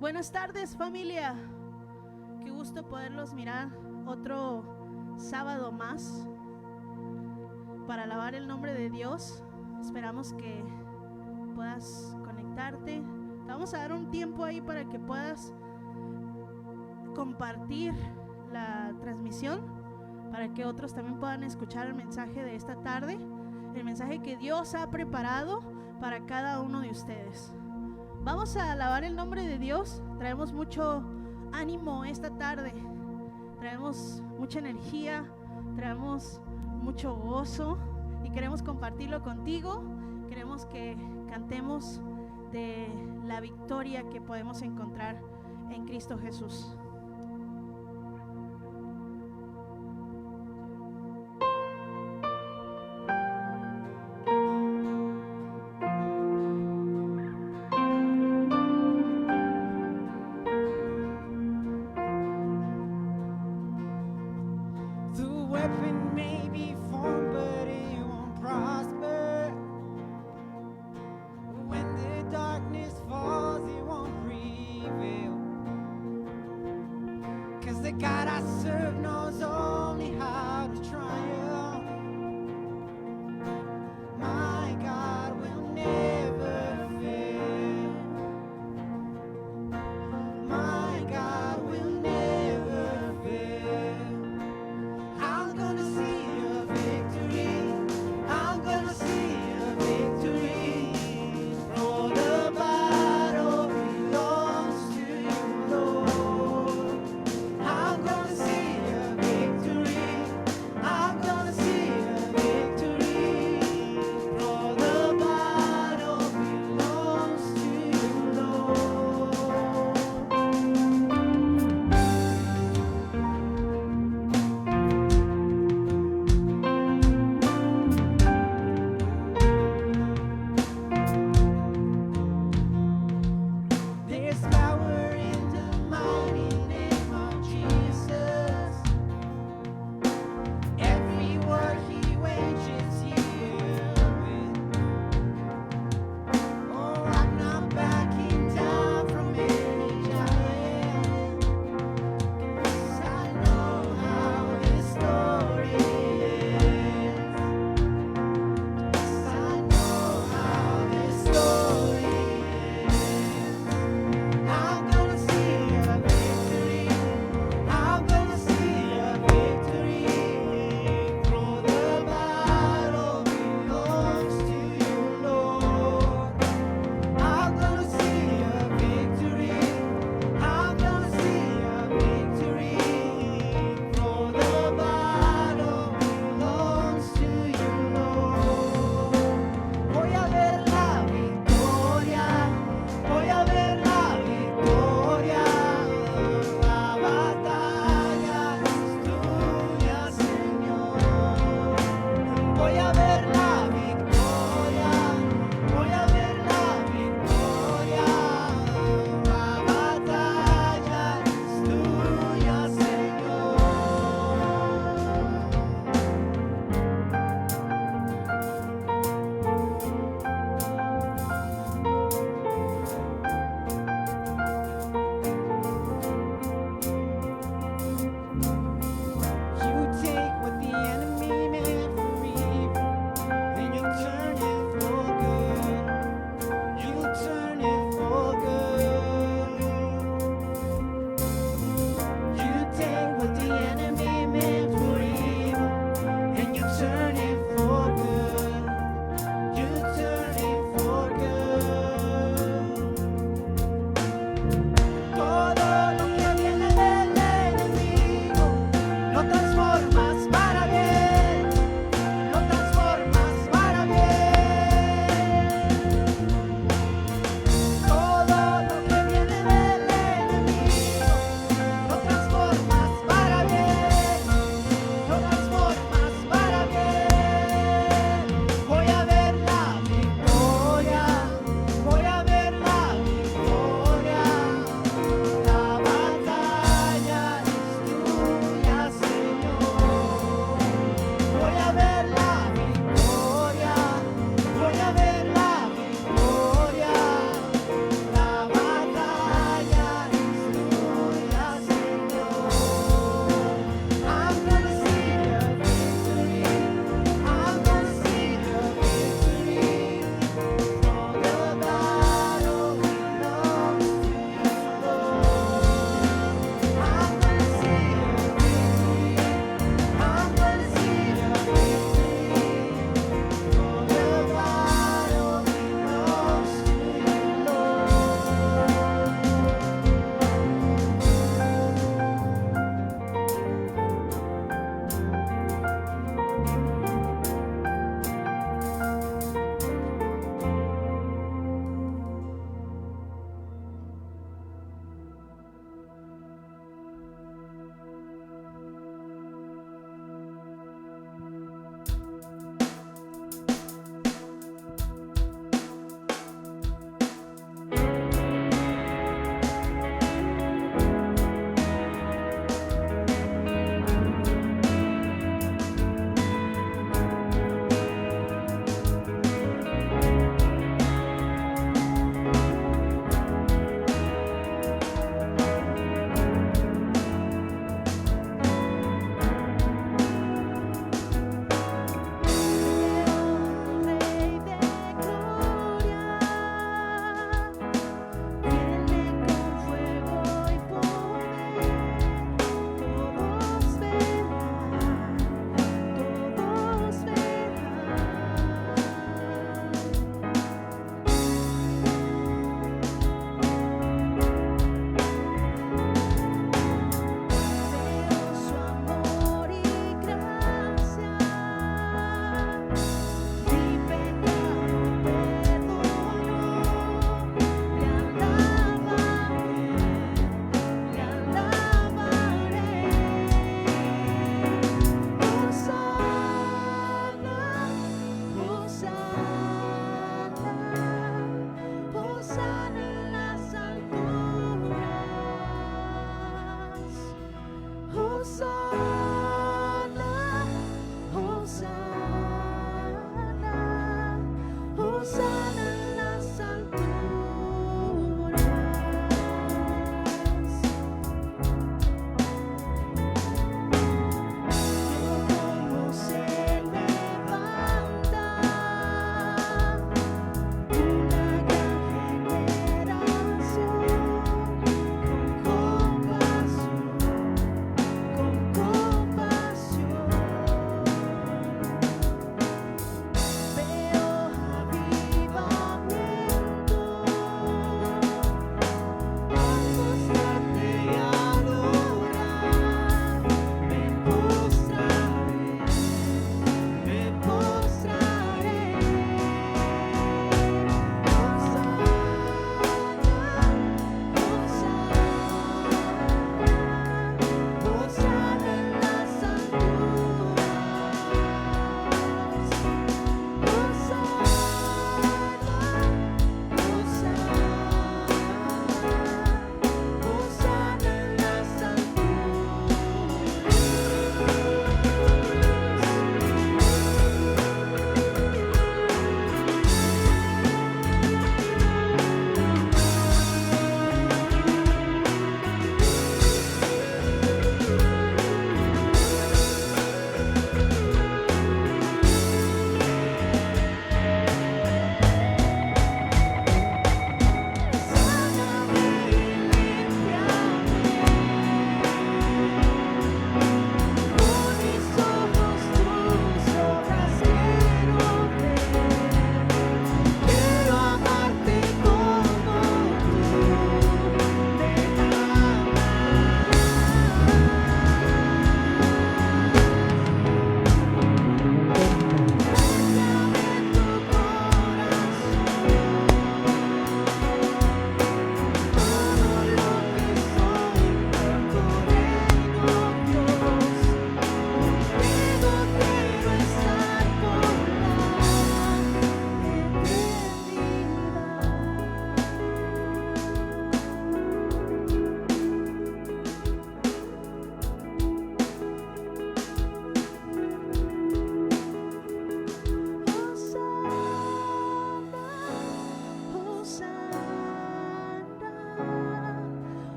Buenas tardes, familia. Qué gusto poderlos mirar otro sábado más para alabar el nombre de Dios. Esperamos que puedas conectarte. Te vamos a dar un tiempo ahí para que puedas compartir la transmisión, para que otros también puedan escuchar el mensaje de esta tarde, el mensaje que Dios ha preparado para cada uno de ustedes. Vamos a alabar el nombre de Dios. Traemos mucho ánimo esta tarde, traemos mucha energía, traemos mucho gozo y queremos compartirlo contigo. Queremos que cantemos de la victoria que podemos encontrar en Cristo Jesús. I'm gonna see you.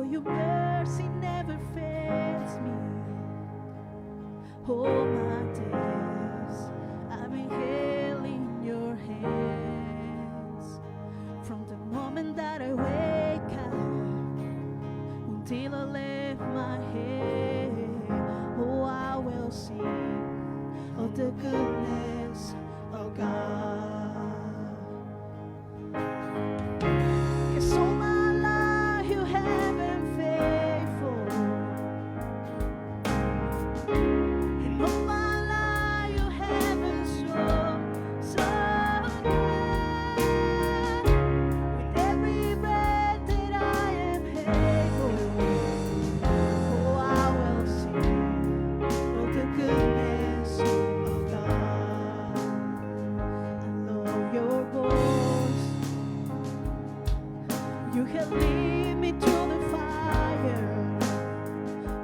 Your mercy never fails me. All my days I've been held in your hands. From the moment that I wake up until I lift my head, oh, I will sing of the goodness of God. 'Cause all my life you have been faithful, and all my life you have been so good. With every breath that I am able, oh, I will sing of the goodness of God. I love your voice. You have lead me through the fire,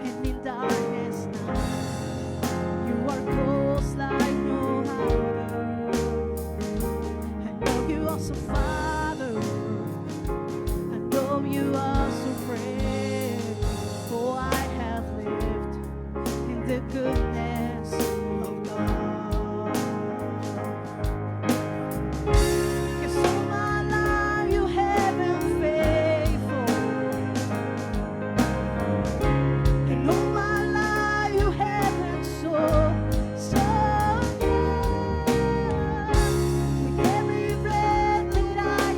and in darkness night, you are close like no other. I know you are so Father, I know you are so friend. Oh, I have lived in the goodness of God. 'Cause all my life you have been faithful, and all my life you have been so good. With every breath that I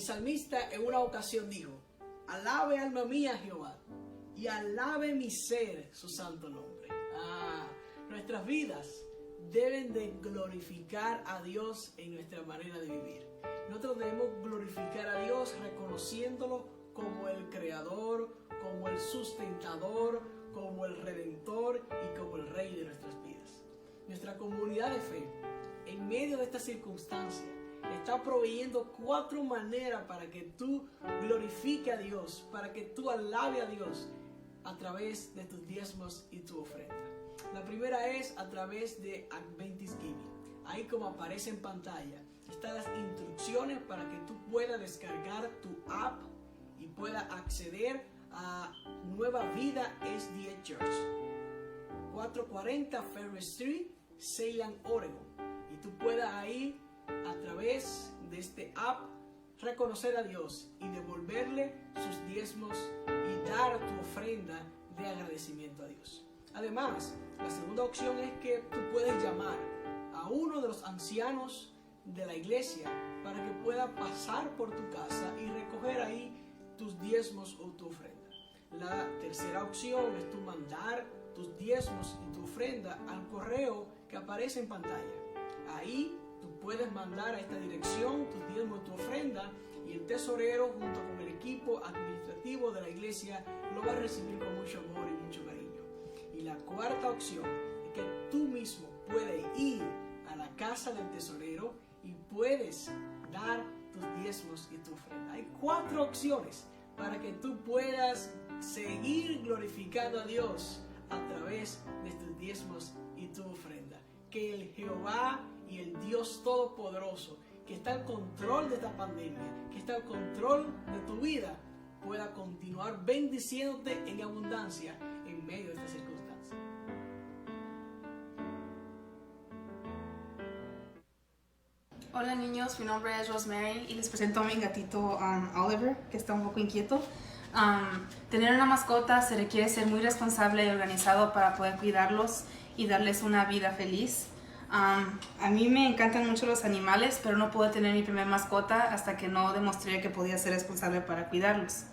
El salmista en una ocasión dijo: alabe alma mía a Jehová, y alabe mi ser su santo nombre. Nuestras vidas deben de glorificar a Dios en nuestra manera de vivir. Nosotros debemos glorificar a Dios reconociéndolo como el creador, como el sustentador, como el redentor y como el rey de nuestras vidas. Nuestra comunidad de fe, en medio de esta circunstancia, está proveyendo 4 maneras para que tú glorifiques a Dios, para que tú alabes a Dios a través de tus diezmos y tu ofrenda. La primera es a través de Adventist Giving. Ahí, como aparece en pantalla, están las instrucciones para que tú puedas descargar tu app y puedas acceder a Nueva Vida SDA Church, 440 Ferry Street, Salem, Oregon. Y tú puedas ahí, a través de este app, reconocer a Dios y devolverle sus diezmos y dar tu ofrenda de agradecimiento a Dios. Además, la segunda opción es que tú puedes llamar a uno de los ancianos de la iglesia para que pueda pasar por tu casa y recoger ahí tus diezmos o tu ofrenda. La tercera opción es tú mandar tus diezmos y tu ofrenda al correo que aparece en pantalla. Ahí tú puedes mandar a esta dirección tus diezmos y tu ofrenda, y el tesorero junto con el equipo administrativo de la iglesia lo va a recibir con mucho amor y mucho cariño. Y la cuarta opción es que tú mismo puedes ir a la casa del tesorero y puedes dar tus diezmos y tu ofrenda. Hay 4 opciones para que tú puedas seguir glorificando a Dios a través de tus diezmos y tu ofrenda. Que el Jehová y el Dios Todopoderoso, que está al control de esta pandemia, que está al control de tu vida, pueda continuar bendiciéndote en abundancia en medio de esta circunstancia. Hola niños, mi nombre es Rosemary y les presento a mi gatito Oliver, que está un poco inquieto. Tener una mascota se requiere ser muy responsable y organizado para poder cuidarlos y darles una vida feliz. A mí me encantan mucho los animales, pero no pude tener mi primer mascota hasta que no demostré que podía ser responsable para cuidarlos.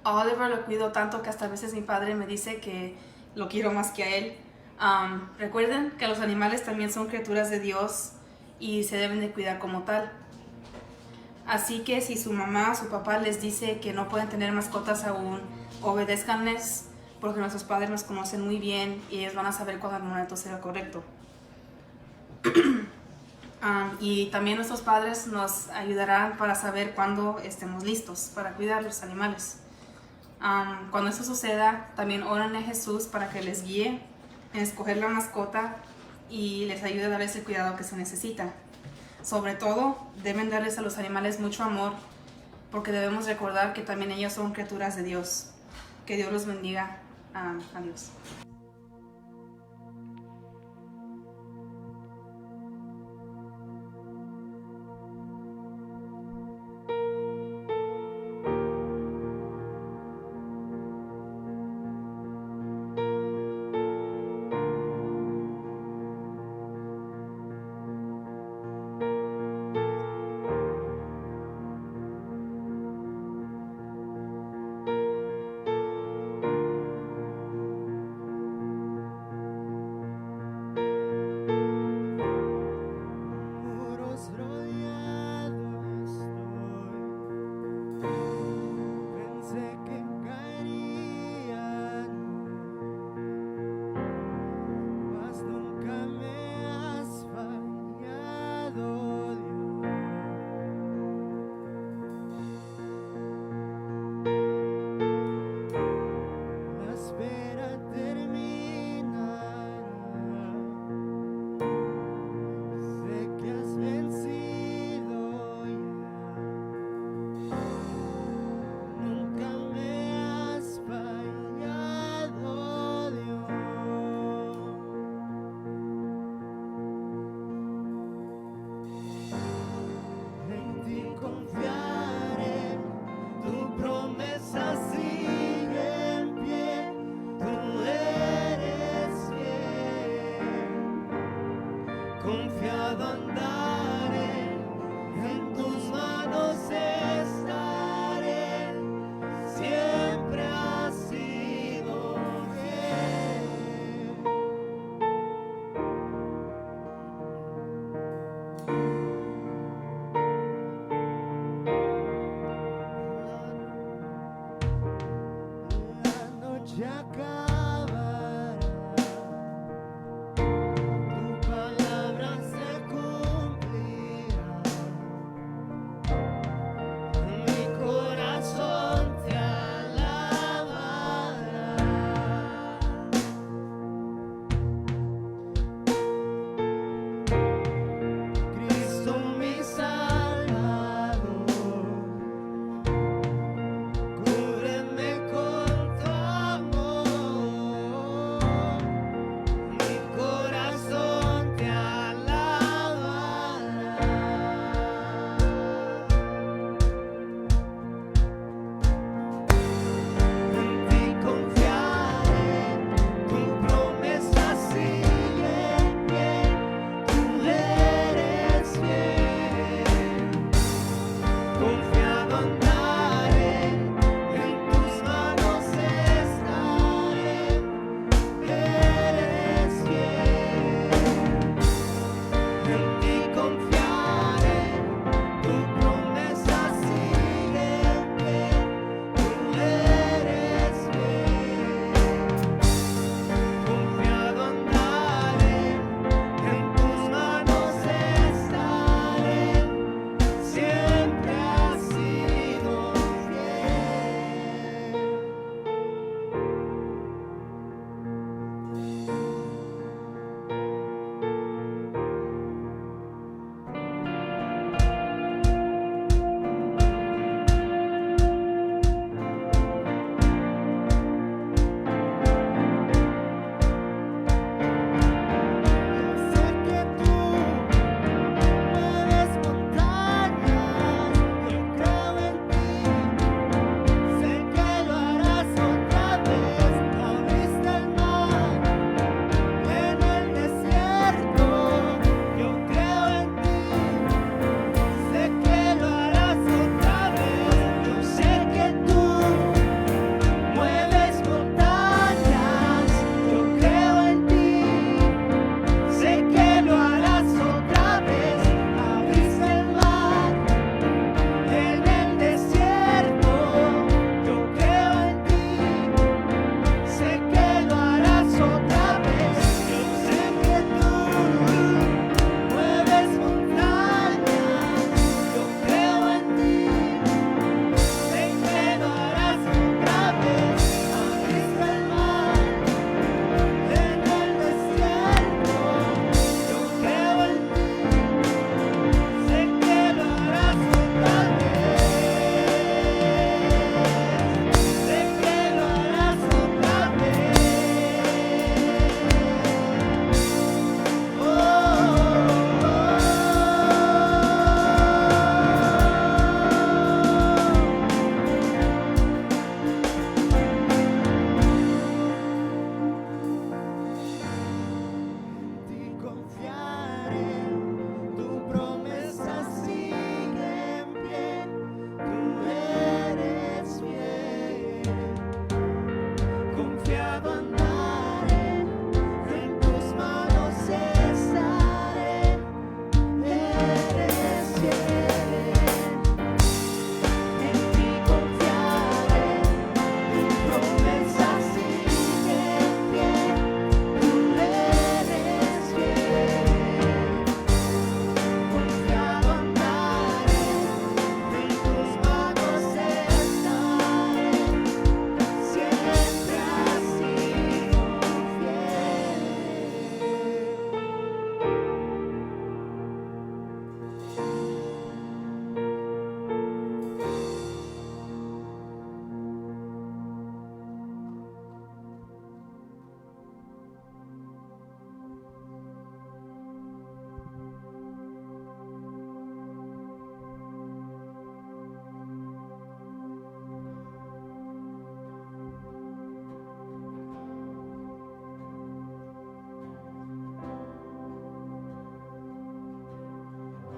A Oliver lo cuido tanto que hasta a veces mi padre me dice que lo quiero más que a él. Recuerden que los animales también son criaturas de Dios y se deben de cuidar como tal. Así que si su mamá o su papá les dice que no pueden tener mascotas aún, obedézcanles, porque nuestros padres nos conocen muy bien y ellos van a saber cuándo el momento será correcto. Y también nuestros padres nos ayudarán para saber cuándo estemos listos para cuidar los animales. Cuando eso suceda, también oren a Jesús para que les guíe en escoger la mascota y les ayude a darles el cuidado que se necesita. Sobre todo, deben darles a los animales mucho amor, porque debemos recordar que también ellos son criaturas de Dios. Que Dios los bendiga. Adiós. Confiado andare en tus manos.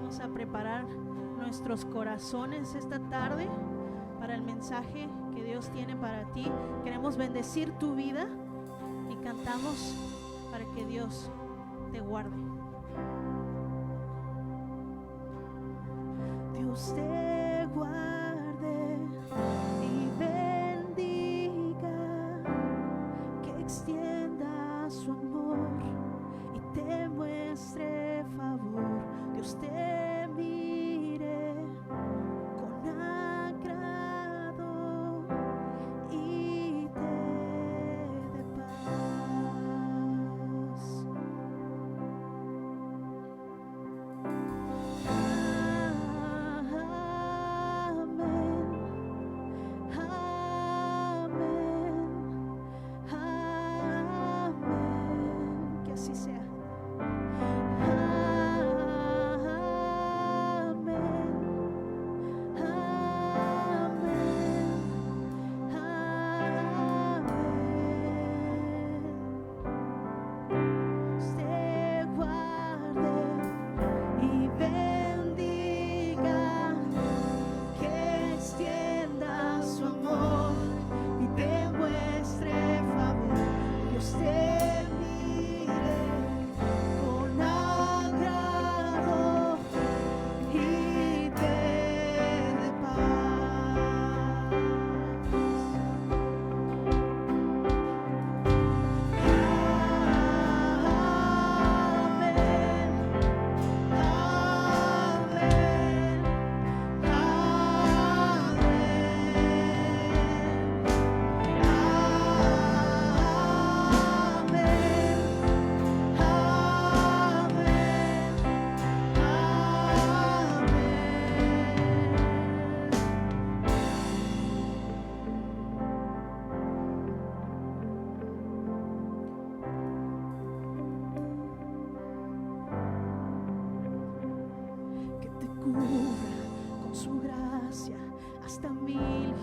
Vamos a preparar nuestros corazones esta tarde para el mensaje que Dios tiene para ti. Queremos bendecir tu vida y cantamos para que Dios te guarde. Dios te guarde y bendiga, que extienda su amor y te muestre favor. Dios te mire con agrado y te dé paz. Con su gracia hasta 1000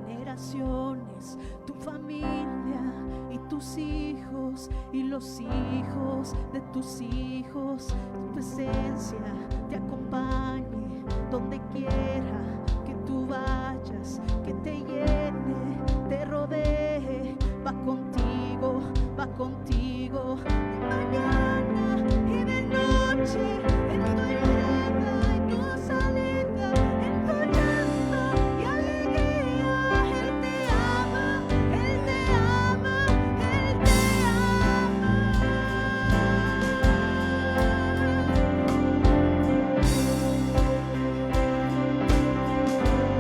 generaciones, tu familia y tus hijos y los hijos de tus hijos. Tu presencia te acompañe donde quiera que tú vayas, que te llene, te rodee, va contigo, va contigo de mañana y de noche, en tu entrada y tu salida, en tu llanto y alegría. Él te ama, Él te ama, Él te ama.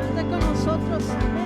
Anda con nosotros, amén.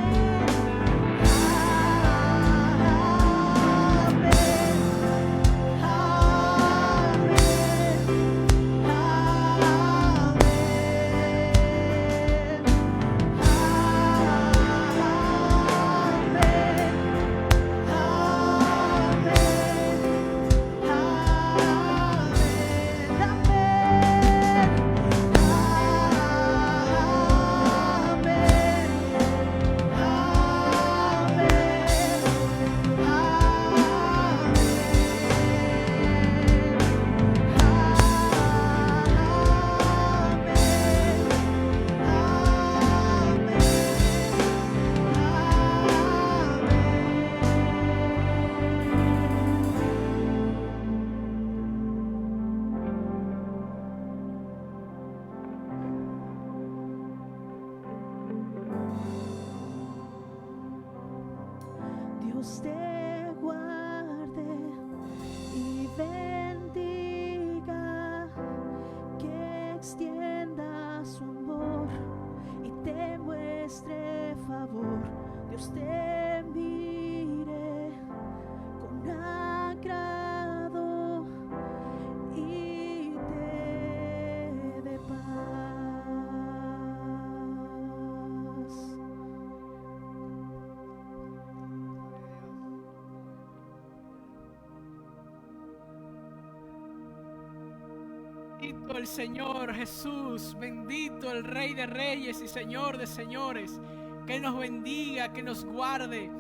Dios te guarde y bendiga, que extienda su amor y te muestre favor. Dios te mire con agrado y te dé paz. Bendito el Señor Jesús, bendito el Rey de Reyes y Señor de Señores. Que Él nos bendiga, que nos guarde,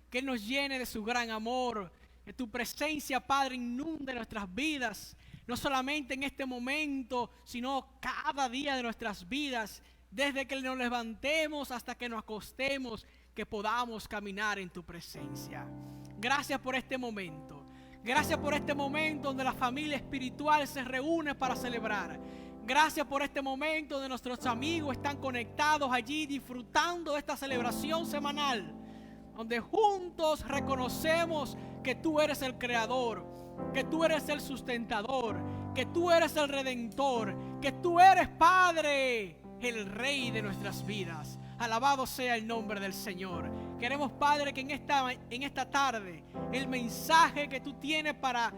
que nos llene de su gran amor. Que tu presencia, Padre, inunde nuestras vidas. no solamente en este momento, sino cada día de nuestras vidas, desde que nos levantemos hasta que nos acostemos, que podamos caminar en tu presencia. Gracias por este momento. Gracias por este momento donde la familia espiritual se reúne para celebrar. Gracias por este momento donde nuestros amigos están conectados allí disfrutando de esta celebración semanal, donde juntos reconocemos que tú eres el creador, que tú eres el sustentador, que tú eres el redentor, que tú eres Padre, el Rey de nuestras vidas. Alabado sea el nombre del Señor. Queremos, Padre, que en esta tarde el mensaje que tú tienes para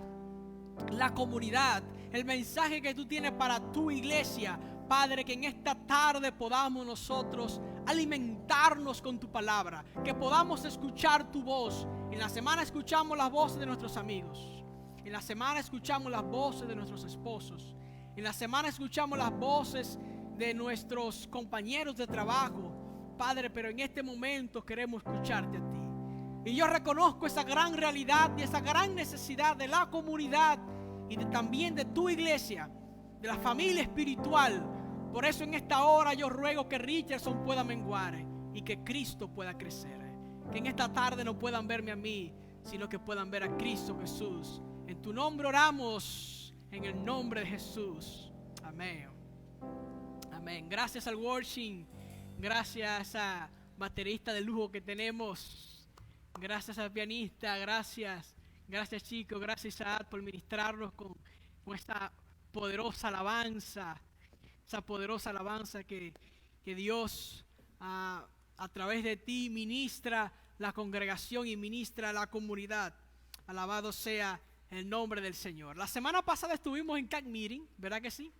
la comunidad, el mensaje que tú tienes para tu iglesia, Padre, que en esta tarde podamos nosotros alimentarnos con tu palabra, que podamos escuchar tu voz. En la semana escuchamos las voces de nuestros amigos, en la semana escuchamos las voces de nuestros esposos, en la semana escuchamos las voces de nuestros compañeros de trabajo, Padre, pero en este momento queremos escucharte a ti. Y yo reconozco esa gran realidad y esa gran necesidad de la comunidad y también de tu iglesia, de la familia espiritual. Por eso en esta hora yo ruego que Richardson pueda menguar y que Cristo pueda crecer. Que en esta tarde no puedan verme a mí, sino que puedan ver a Cristo Jesús. En tu nombre oramos, en el nombre de Jesús. Amén. Amén. Gracias al worship, gracias a baterista de lujo que tenemos, gracias al pianista, gracias chicos, gracias Isaac por ministrarnos con esta poderosa alabanza, que Dios a través de ti ministra la congregación y ministra la comunidad. Alabado sea el nombre del Señor. La semana pasada estuvimos en CAC Meeting, ¿verdad que sí?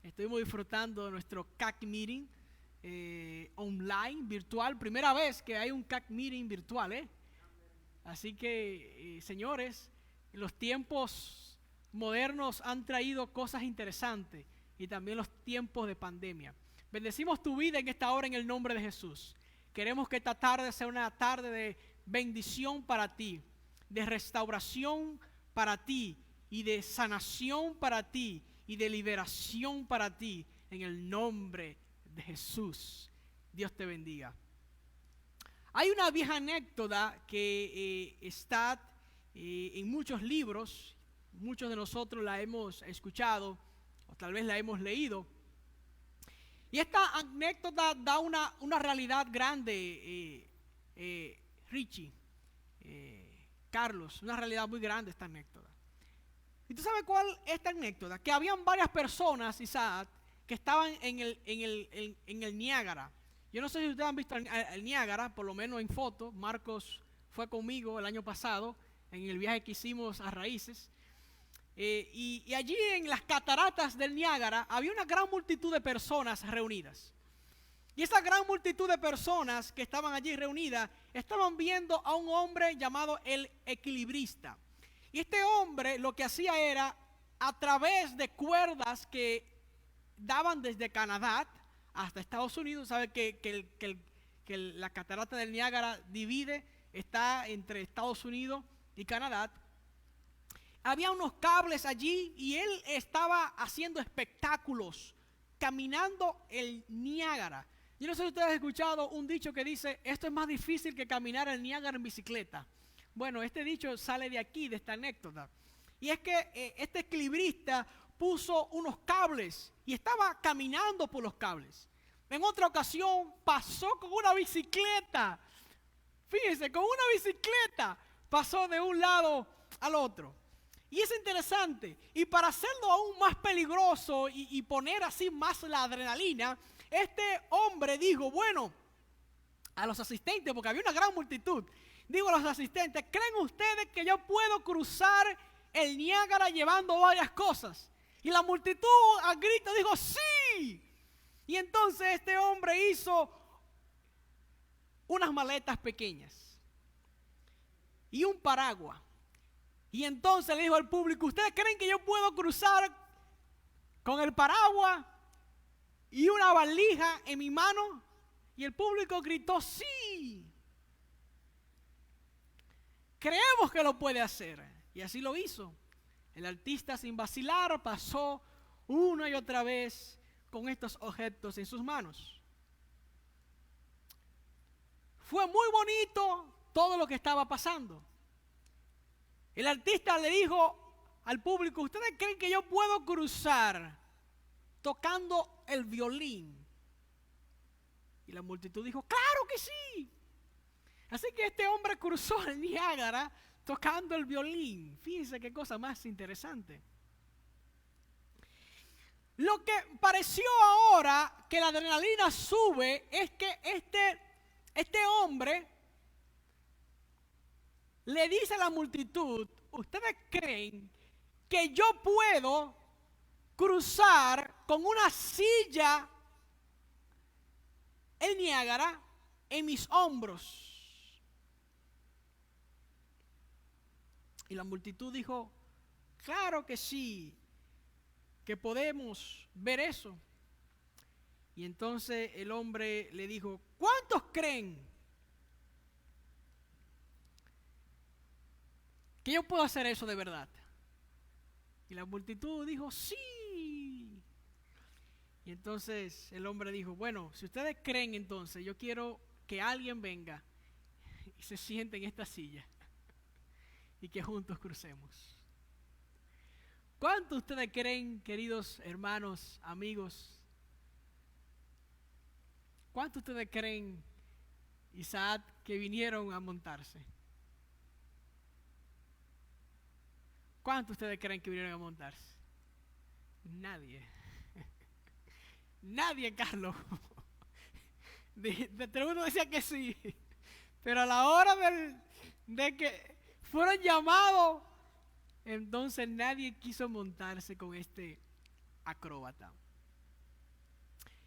Estuvimos disfrutando de nuestro CAC Meeting online, virtual. Primera vez que hay un CAC Meeting virtual, Así que, señores, los tiempos modernos han traído cosas interesantes y también los tiempos de pandemia. Bendecimos tu vida en esta hora en el nombre de Jesús. Queremos que esta tarde sea una tarde de bendición para ti, de restauración para ti y de sanación para ti y de liberación para ti en el nombre de Jesús. Dios te bendiga. Hay una vieja anécdota que está en muchos libros, muchos de nosotros la hemos escuchado o tal vez la hemos leído. Y esta anécdota da una realidad grande, Richie, Carlos, una realidad muy grande esta anécdota. ¿Y tú sabes cuál es esta anécdota? Que habían varias personas, Isaac, que estaban en el Niágara. Yo no sé si ustedes han visto el Niágara, por lo menos en foto. Marcos fue conmigo el año pasado en el viaje que hicimos a Raíces. Y allí en las cataratas del Niágara había una gran multitud de personas reunidas. Y esa gran multitud de personas que estaban allí reunidas estaban viendo a un hombre llamado el equilibrista. Y este hombre lo que hacía era, a través de cuerdas que daban desde Canadá hasta Estados Unidos, sabe que la catarata del Niágara está entre Estados Unidos y Canadá. Había unos cables allí y él estaba haciendo espectáculos, caminando el Niágara. Yo no sé si ustedes han escuchado un dicho que dice, esto es más difícil que caminar el Niágara en bicicleta. Bueno, este dicho sale de aquí, de esta anécdota. Y es que este equilibrista puso unos cables y estaba caminando por los cables. En otra ocasión pasó con una bicicleta. Fíjense, con una bicicleta pasó de un lado al otro. Y es interesante. Y para hacerlo aún más peligroso y poner así más la adrenalina, este hombre dijo, bueno, a los asistentes, porque había una gran multitud, digo a los asistentes, ¿creen ustedes que yo puedo cruzar el Niágara llevando varias cosas? Y la multitud a grito dijo, ¡sí! Y entonces este hombre hizo unas maletas pequeñas y un paraguas. Y entonces le dijo al público, ¿ustedes creen que yo puedo cruzar con el paraguas y una valija en mi mano? Y el público gritó, ¡sí! Creemos que lo puede hacer. Y así lo hizo. El artista, sin vacilar, pasó una y otra vez con estos objetos en sus manos. Fue muy bonito todo lo que estaba pasando. El artista le dijo al público: ¿ustedes creen que yo puedo cruzar tocando el violín? Y la multitud dijo: ¡claro que sí! Así que este hombre cruzó el Niágara tocando el violín. Fíjense qué cosa más interesante. Lo que pareció ahora que la adrenalina sube es que este hombre le dice a la multitud: ¿ustedes creen que yo puedo cruzar con una silla el Niágara en mis hombros? Y la multitud dijo: claro que sí, que podemos ver eso. Y entonces el hombre le dijo: ¿cuántos creen que yo puedo hacer eso de verdad? Y la multitud dijo: sí. Y entonces el hombre dijo: bueno, si ustedes creen, entonces yo quiero que alguien venga y se siente en esta silla y que juntos crucemos. ¿Cuánto ustedes creen, queridos hermanos, amigos? ¿Cuánto ustedes creen, Isaac, que vinieron a montarse? ¿Cuánto ustedes creen que vinieron a montarse? Nadie. Nadie, Carlos. De uno decía que sí, pero a la hora de que fueron llamados, entonces nadie quiso montarse con este acróbata.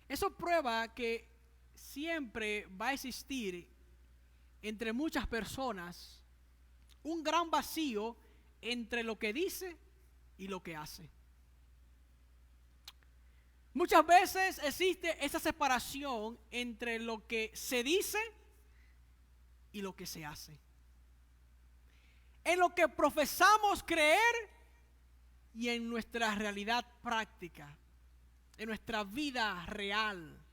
Eso prueba que siempre va a existir entre muchas personas un gran vacío entre lo que dice y lo que hace. Muchas veces existe esa separación entre lo que se dice y lo que se hace. En lo que profesamos creer y en nuestra realidad práctica, en nuestra vida real.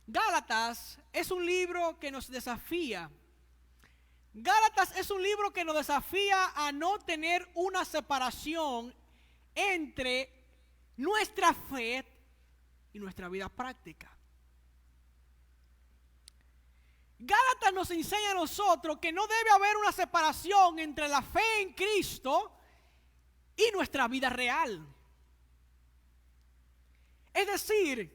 Gálatas es un libro que nos desafía. Gálatas es un libro que nos desafía a no tener una separación entre nuestra fe y nuestra vida práctica. Gálatas nos enseña a nosotros que no debe haber una separación entre la fe en Cristo y nuestra vida real. Es decir,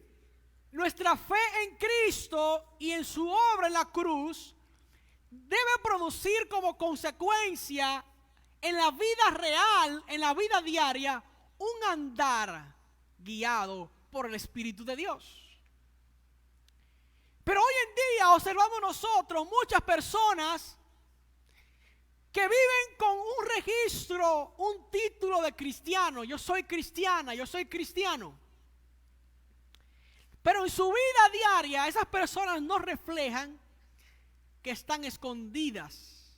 nuestra fe en Cristo y en su obra en la cruz debe producir como consecuencia en la vida real, en la vida diaria, un andar guiado por el Espíritu de Dios. Pero hoy en día observamos nosotros muchas personas que viven con un registro, un título de cristiano. Yo soy cristiana, yo soy cristiano. Pero en su vida diaria esas personas no reflejan que están escondidas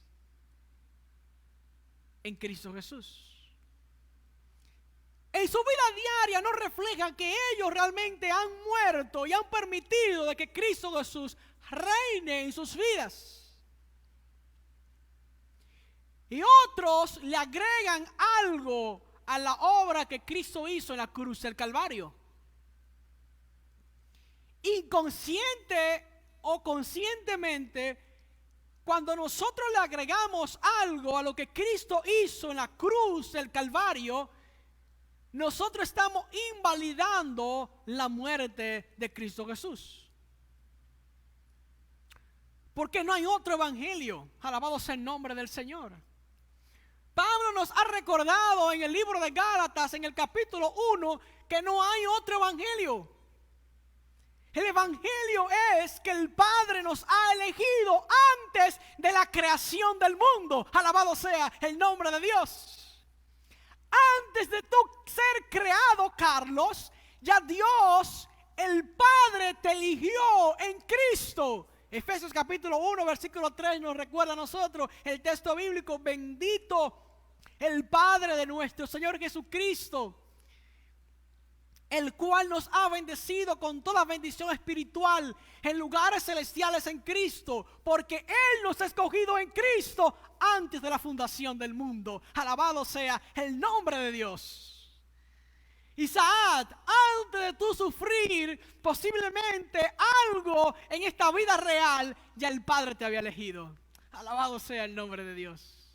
en Cristo Jesús. En su vida diaria no reflejan que ellos realmente han muerto y han permitido de que Cristo Jesús reine en sus vidas. Y otros le agregan algo a la obra que Cristo hizo en la cruz del Calvario. Inconsciente o conscientemente, cuando nosotros le agregamos algo a lo que Cristo hizo en la cruz del Calvario, nosotros estamos invalidando la muerte de Cristo Jesús. Porque no hay otro evangelio. Alabado sea el nombre del Señor. Pablo nos ha recordado en el libro de Gálatas, en el capítulo 1, que no hay otro evangelio. El evangelio es que el Padre nos ha elegido antes de la creación del mundo. Alabado sea el nombre de Dios. Antes de tú ser creado, Carlos, ya Dios, el Padre, te eligió en Cristo. Efesios capítulo 1, versículo 3 nos recuerda a nosotros el texto bíblico: bendito el Padre de nuestro Señor Jesucristo, el cual nos ha bendecido con toda bendición espiritual en lugares celestiales en Cristo, porque Él nos ha escogido en Cristo antes de la fundación del mundo. Alabado sea el nombre de Dios. Isaac, antes de tú sufrir posiblemente algo en esta vida real, ya el Padre te había elegido. Alabado sea el nombre de Dios.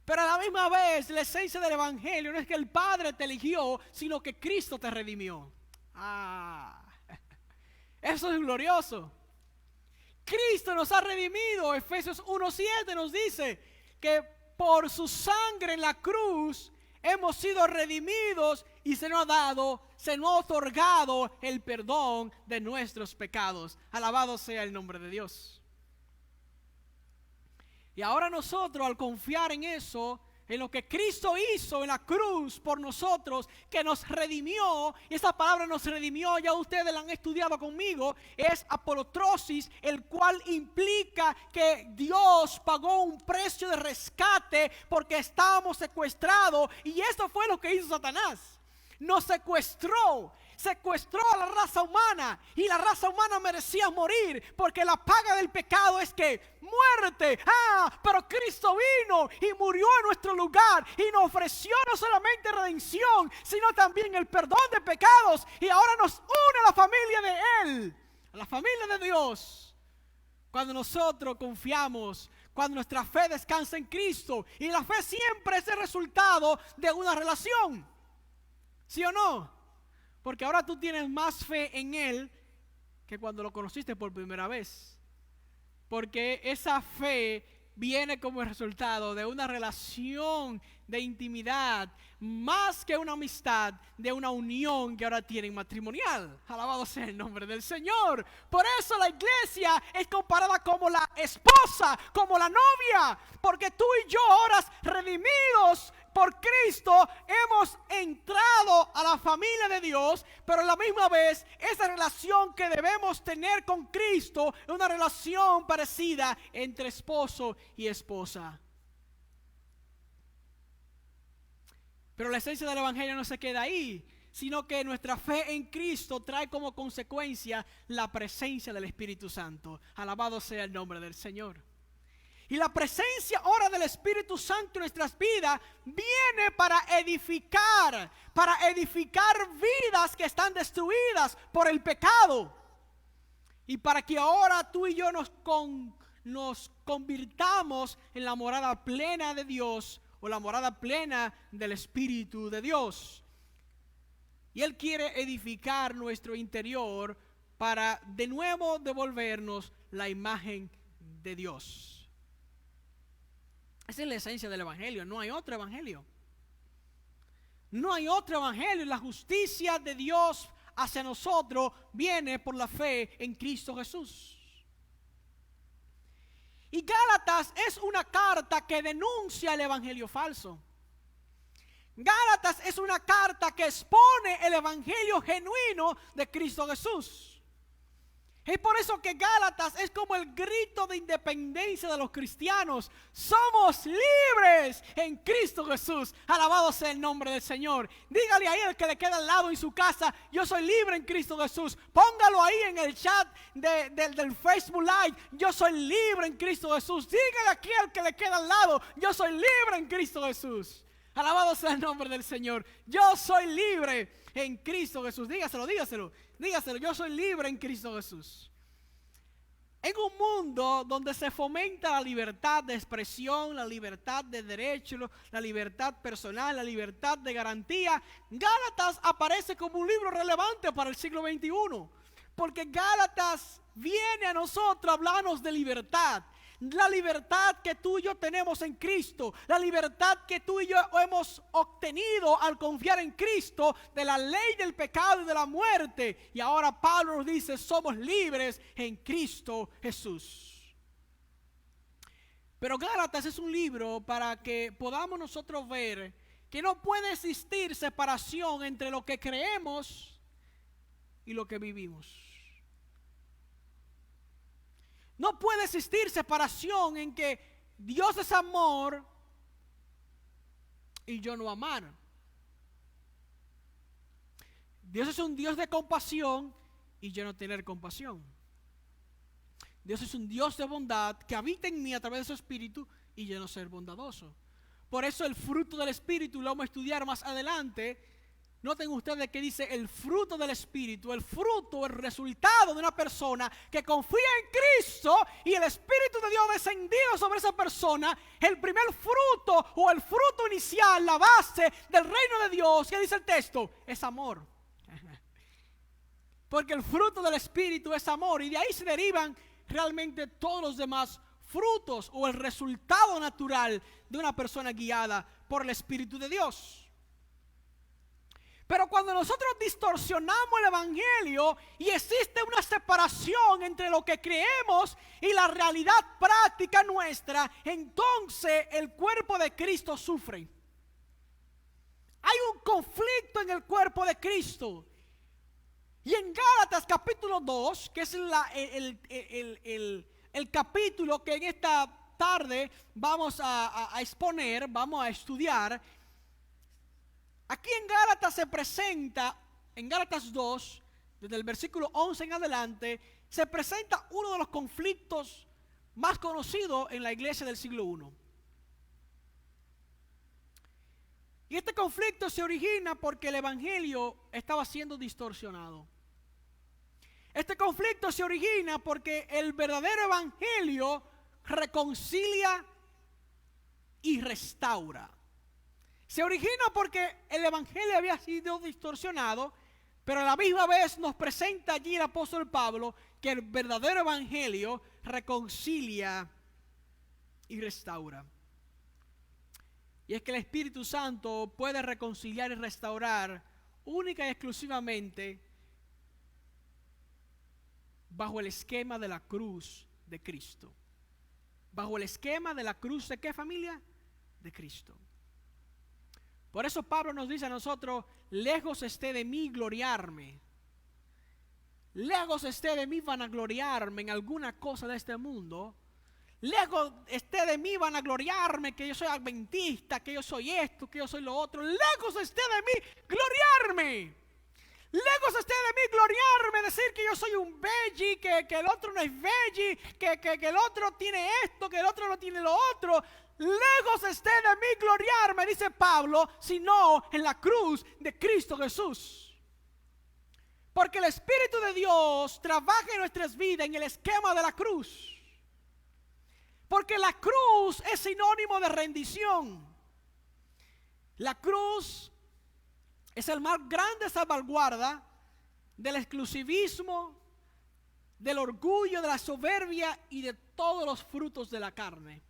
Pero a la misma vez, la esencia del Evangelio no es que el Padre te eligió, sino que Cristo te redimió. Eso es glorioso. Cristo nos ha redimido. Efesios 1:7 nos dice que por su sangre en la cruz hemos sido redimidos y se nos ha otorgado el perdón de nuestros pecados. Alabado sea el nombre de Dios. Y ahora nosotros, al confiar en eso, en lo que Cristo hizo en la cruz por nosotros, que nos redimió, y esa palabra nos redimió, ya ustedes la han estudiado conmigo, es apolotrosis, el cual implica que Dios pagó un precio de rescate porque estábamos secuestrados, y eso fue lo que hizo Satanás. Nos secuestró a la raza humana, y la raza humana merecía morir, porque la paga del pecado es que muerte. Pero Cristo vino y murió en nuestro lugar y nos ofreció no solamente redención, sino también el perdón de pecados, y ahora nos une a la familia de Él, a la familia de Dios. Cuando nosotros confiamos, cuando nuestra fe descansa en Cristo, y la fe siempre es el resultado de una relación, ¿sí o no? Porque ahora tú tienes más fe en Él que cuando lo conociste por primera vez. Porque esa fe viene como el resultado de una relación de intimidad, más que una amistad, de una unión que ahora tienen matrimonial. Alabado sea el nombre del Señor. Por eso la iglesia es comparada como la esposa, como la novia. Porque tú y yo, ahora redimidos por Cristo, hemos entrado a la familia de Dios, pero a la misma vez esa relación que debemos tener con Cristo es una relación parecida entre esposo y esposa. Pero la esencia del Evangelio no se queda ahí, sino que nuestra fe en Cristo trae como consecuencia la presencia del Espíritu Santo. Alabado sea el nombre del Señor. Y la presencia ahora del Espíritu Santo en nuestras vidas viene para edificar vidas que están destruidas por el pecado. Y para que ahora tú y yo nos convirtamos en la morada plena de Dios, o la morada plena del Espíritu de Dios. Y Él quiere edificar nuestro interior para de nuevo devolvernos la imagen de Dios. Esa es la esencia del Evangelio. No hay otro Evangelio. No hay otro Evangelio. La justicia de Dios hacia nosotros viene por la fe en Cristo Jesús. Y Gálatas es una carta que denuncia el Evangelio falso. Gálatas es una carta que expone el Evangelio genuino de Cristo Jesús. Es por eso que Gálatas es como el grito de independencia de los cristianos. Somos libres en Cristo Jesús. Alabado sea el nombre del Señor. Dígale ahí al que le queda al lado en su casa: yo soy libre en Cristo Jesús. Póngalo ahí en el chat del Facebook Live: yo soy libre en Cristo Jesús. Dígale aquí al que le queda al lado: yo soy libre en Cristo Jesús. Alabado sea el nombre del Señor. Yo soy libre en Cristo Jesús. Dígaselo. Yo soy libre en Cristo Jesús. En un mundo donde se fomenta la libertad de expresión, la libertad de derecho, la libertad personal, la libertad de garantía, Gálatas aparece como un libro relevante para el siglo XXI. Porque Gálatas viene a nosotros a hablarnos de libertad. La libertad que tú y yo tenemos en Cristo, la libertad que tú y yo hemos obtenido al confiar en Cristo, de la ley del pecado y de la muerte. Y ahora Pablo nos dice: somos libres en Cristo Jesús. Pero Gálatas es un libro para que podamos nosotros ver que no puede existir separación entre lo que creemos y lo que vivimos. No puede existir separación en que Dios es amor y yo no amar. Dios es un Dios de compasión y yo no tener compasión. Dios es un Dios de bondad que habita en mí a través de su Espíritu y yo no ser bondadoso. Por eso el fruto del Espíritu lo vamos a estudiar más adelante. Noten ustedes que dice el fruto del Espíritu, el fruto, el resultado de una persona que confía en Cristo y el Espíritu de Dios descendido sobre esa persona. El primer fruto o el fruto inicial, la base del reino de Dios, ¿qué dice el texto? Es amor. Porque el fruto del Espíritu es amor y de ahí se derivan realmente todos los demás frutos o el resultado natural de una persona guiada por el Espíritu de Dios. Pero cuando nosotros distorsionamos el Evangelio y existe una separación entre lo que creemos y la realidad práctica nuestra, entonces el cuerpo de Cristo sufre. Hay un conflicto en el cuerpo de Cristo. Y en Gálatas capítulo 2, que es el capítulo que en esta tarde vamos a exponer, vamos a estudiar. Aquí en Gálatas se presenta, en Gálatas 2, desde el versículo 11 en adelante, se presenta uno de los conflictos más conocidos en la iglesia del siglo I. Y este conflicto se origina porque el evangelio estaba siendo distorsionado. Este conflicto se origina porque el verdadero evangelio reconcilia y restaura. Se origina porque el evangelio había sido distorsionado, pero a la misma vez nos presenta allí el apóstol Pablo que el verdadero evangelio reconcilia y restaura. Y es que el Espíritu Santo puede reconciliar y restaurar única y exclusivamente bajo el esquema de la cruz de Cristo. Bajo el esquema de la cruz de ¿qué, familia? De Cristo. Por eso Pablo nos dice a nosotros, lejos esté de mí gloriarme. Lejos esté de mí vanagloriarme en alguna cosa de este mundo. Lejos esté de mí vanagloriarme que yo soy adventista, que yo soy esto, que yo soy lo otro. Lejos esté de mí gloriarme. Lejos esté de mí gloriarme, decir que yo soy un veggie, que el otro no es veggie, que el otro tiene esto, que el otro no tiene lo otro. Lejos esté de mí gloriarme, dice Pablo, sino en la cruz de Cristo Jesús. Porque el Espíritu de Dios trabaja en nuestras vidas en el esquema de la cruz. Porque la cruz es sinónimo de rendición. La cruz es el más grande salvaguarda del exclusivismo, del orgullo, de la soberbia y de todos los frutos de la carne.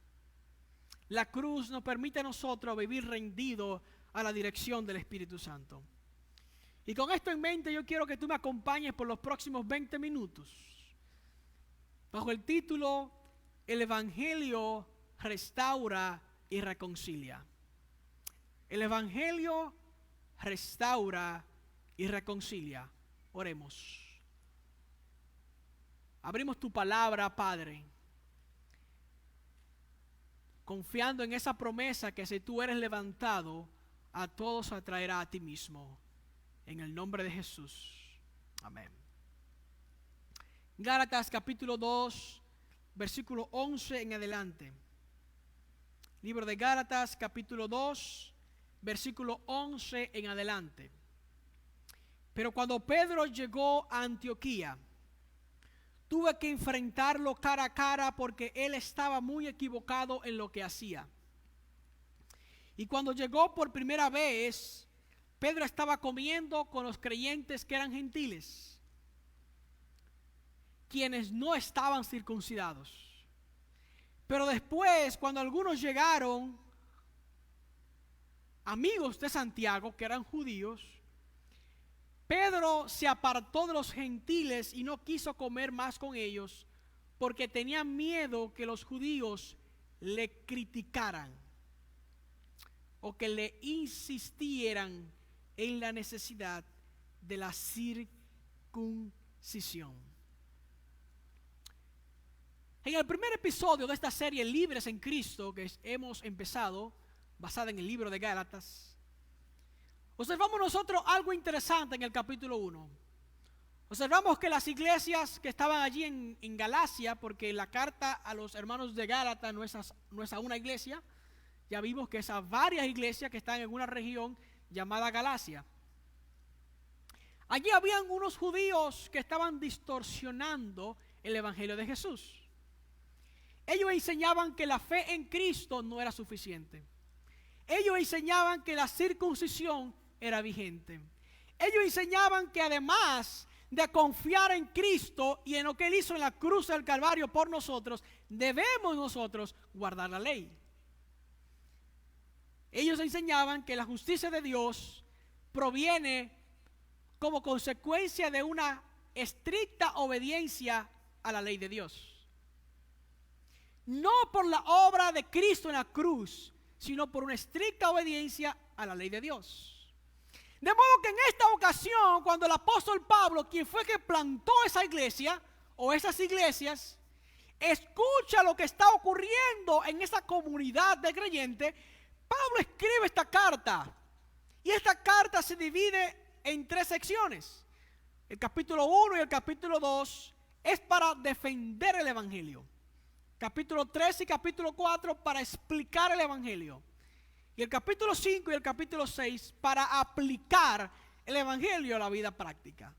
La cruz nos permite a nosotros vivir rendidos a la dirección del Espíritu Santo. Y con esto en mente yo quiero que tú me acompañes por los próximos 20 minutos. Bajo el título, el Evangelio restaura y reconcilia. El Evangelio restaura y reconcilia. Oremos. Abrimos tu palabra, Padre, confiando en esa promesa que si tú eres levantado, a todos atraerá a ti mismo. En el nombre de Jesús. Amén. Gálatas capítulo 2, versículo 11 en adelante. Libro de Gálatas capítulo 2, versículo 11 en adelante. Pero cuando Pedro llegó a Antioquía, tuve que enfrentarlo cara a cara porque él estaba muy equivocado en lo que hacía. Y cuando llegó por primera vez, Pedro estaba comiendo con los creyentes que eran gentiles, quienes no estaban circuncidados. Pero después, cuando algunos llegaron, amigos de Santiago, que eran judíos, Pedro se apartó de los gentiles y no quiso comer más con ellos porque tenía miedo que los judíos le criticaran o que le insistieran en la necesidad de la circuncisión. En el primer episodio de esta serie Libres en Cristo que hemos empezado, basada en el libro de Gálatas, observamos nosotros algo interesante en el capítulo 1. Observamos que las iglesias que estaban allí en Galacia, porque la carta a los hermanos de Gálatas no es a una iglesia, ya vimos que es a varias iglesias que están en una región llamada Galacia. Allí habían unos judíos que estaban distorsionando el evangelio de Jesús. Ellos enseñaban que la fe en Cristo no era suficiente. Ellos enseñaban que la circuncisión era vigente. Ellos enseñaban que además de confiar en Cristo y en lo que Él hizo en la cruz del Calvario por nosotros, debemos nosotros guardar la ley. Ellos enseñaban que la justicia de Dios proviene como consecuencia de una estricta obediencia a la ley de Dios. No por la obra de Cristo en la cruz, sino por una estricta obediencia a la ley de Dios. De modo que en esta ocasión, cuando el apóstol Pablo, quien fue que plantó esa iglesia o esas iglesias, escucha lo que está ocurriendo en esa comunidad de creyentes, Pablo escribe esta carta. Y esta carta se divide en 3 secciones. El capítulo 1 y el capítulo 2 es para defender el evangelio. Capítulo 3 y capítulo 4 para explicar el evangelio. Y el capítulo 5 y el capítulo 6 para aplicar el evangelio a la vida práctica.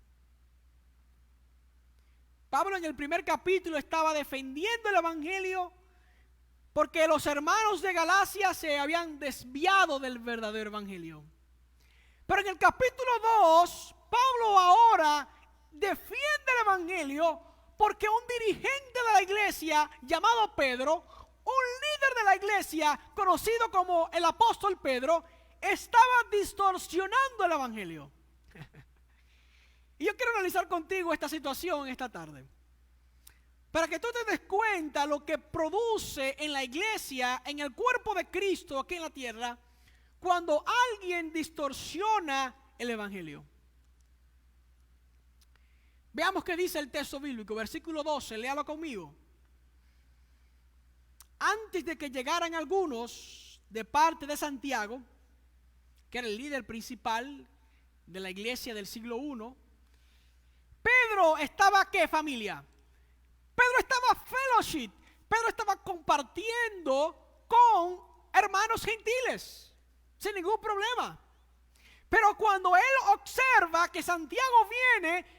Pablo en el primer capítulo estaba defendiendo el evangelio porque los hermanos de Galacia se habían desviado del verdadero evangelio. Pero en el capítulo 2, Pablo ahora defiende el evangelio porque un dirigente de la iglesia llamado Pedro, un líder de la iglesia conocido como el apóstol Pedro, estaba distorsionando el evangelio. Y yo quiero analizar contigo esta situación esta tarde, para que tú te des cuenta lo que produce en la iglesia, en el cuerpo de Cristo aquí en la tierra, cuando alguien distorsiona el evangelio. Veamos qué dice el texto bíblico, versículo 12, léalo conmigo. Antes de que llegaran algunos de parte de Santiago, que era el líder principal de la iglesia del siglo I, Pedro estaba, ¿qué familia? Pedro estaba fellowship, Pedro estaba compartiendo con hermanos gentiles, sin ningún problema. Pero cuando él observa que Santiago viene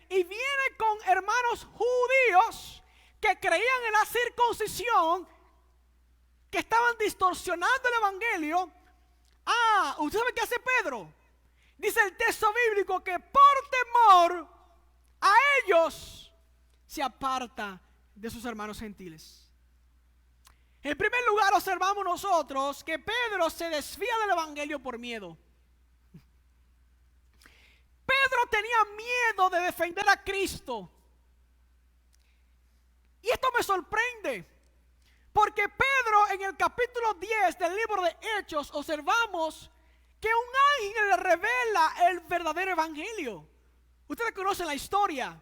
con hermanos judíos que creían en la circuncisión, que estaban distorsionando el evangelio, ¿usted sabe qué hace Pedro? Dice el texto bíblico que por temor a ellos se aparta de sus hermanos gentiles. En primer lugar, observamos nosotros que Pedro se desvía del evangelio por miedo. Pedro tenía miedo de defender a Cristo. Y esto me sorprende, porque Pedro en el capítulo 10 del libro de Hechos observamos que un ángel le revela el verdadero evangelio. Ustedes conocen la historia.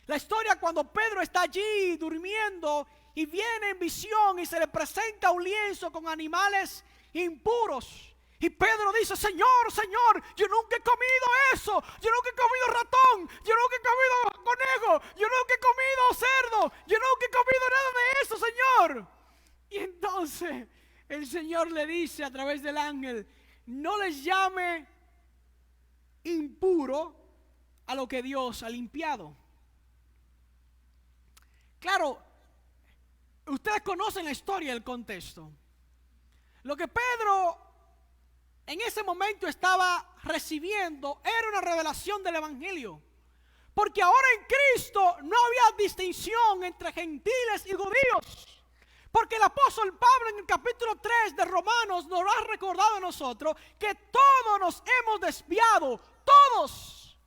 La historia cuando Pedro está allí durmiendo y viene en visión y se le presenta un lienzo con animales impuros. Y Pedro dice, Señor, Señor, yo nunca he comido eso. Yo nunca he comido ratón. Yo nunca he comido conejo. Yo nunca he comido cerdo. Yo nunca he comido nada de eso, Señor. Y entonces el Señor le dice a través del ángel, no les llame impuro a lo que Dios ha limpiado. Claro, ustedes conocen la historia, el contexto. Lo que Pedro en ese momento estaba recibiendo era una revelación del evangelio. Porque ahora en Cristo no había distinción entre gentiles y judíos. Porque el apóstol Pablo en el capítulo 3 de Romanos nos ha recordado a nosotros que todos nos hemos desviado, todos.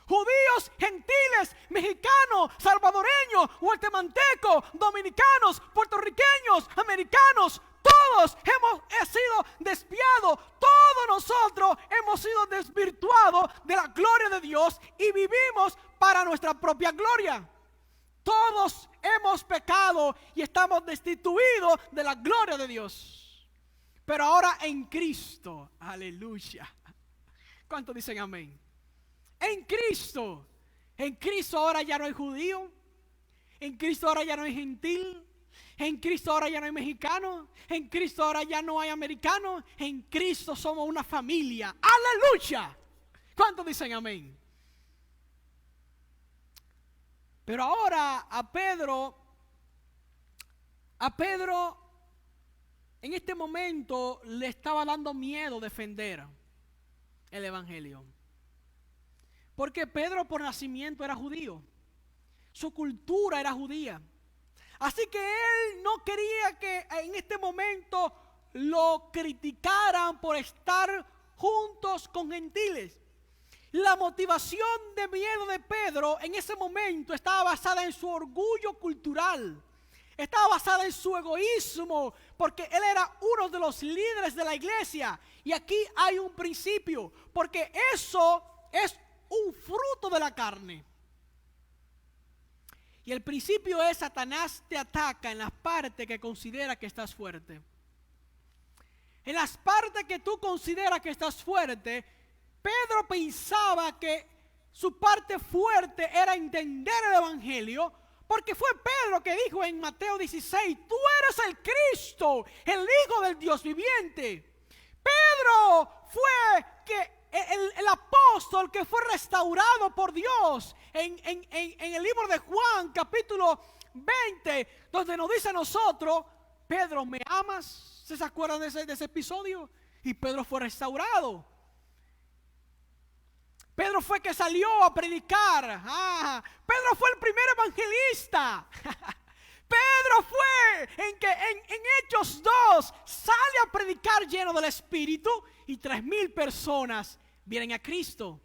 Judíos, gentiles, mexicanos, salvadoreños, guatemaltecos, dominicanos, puertorriqueños, americanos, todos hemos sido desviados, todos nosotros hemos sido desvirtuados de la gloria de Dios y vivimos para nuestra propia gloria. Todos hemos pecado y estamos destituidos de la gloria de Dios. Pero ahora en Cristo, aleluya. ¿Cuántos dicen amén? En Cristo ahora ya no hay judío. En Cristo ahora ya no hay gentil. En Cristo ahora ya no hay mexicano. En Cristo ahora ya no hay americano. En Cristo somos una familia. ¡Aleluya! ¿Cuántos dicen amén? Pero ahora a Pedro en este momento le estaba dando miedo defender el evangelio. Porque Pedro por nacimiento era judío. Su cultura era judía. Así que él no quería que en este momento lo criticaran por estar juntos con gentiles. La motivación de miedo de Pedro en ese momento estaba basada en su orgullo cultural. Estaba basada en su egoísmo, porque él era uno de los líderes de la iglesia. Y aquí hay un principio, porque eso es un fruto de la carne. Y el principio es: Satanás te ataca en las partes que considera que estás fuerte. En las partes que tú consideras que estás fuerte, Pedro pensaba que su parte fuerte era entender el evangelio, porque fue Pedro que dijo en Mateo 16: tú eres el Cristo, el Hijo del Dios viviente. Pedro fue el apóstol que fue restaurado por Dios en el libro de Juan capítulo 20, donde nos dice a nosotros: Pedro, ¿me amas? ¿Se acuerdan de ese episodio? Y Pedro fue restaurado. Pedro fue que salió a predicar. Pedro fue el primer evangelista. Pedro fue en Hechos 2 sale a predicar lleno del Espíritu y 3,000 personas vienen a Cristo.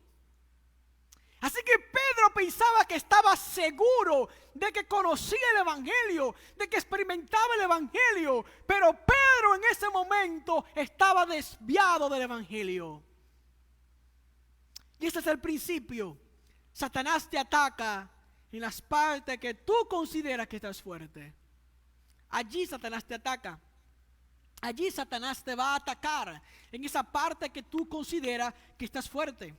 Así que Pedro pensaba que estaba seguro de que conocía el evangelio, de que experimentaba el evangelio, pero Pedro en ese momento estaba desviado del evangelio. Y ese es el principio. Satanás te ataca en las partes que tú consideras que estás fuerte. Allí Satanás te ataca. Allí Satanás te va a atacar en esa parte que tú consideras que estás fuerte.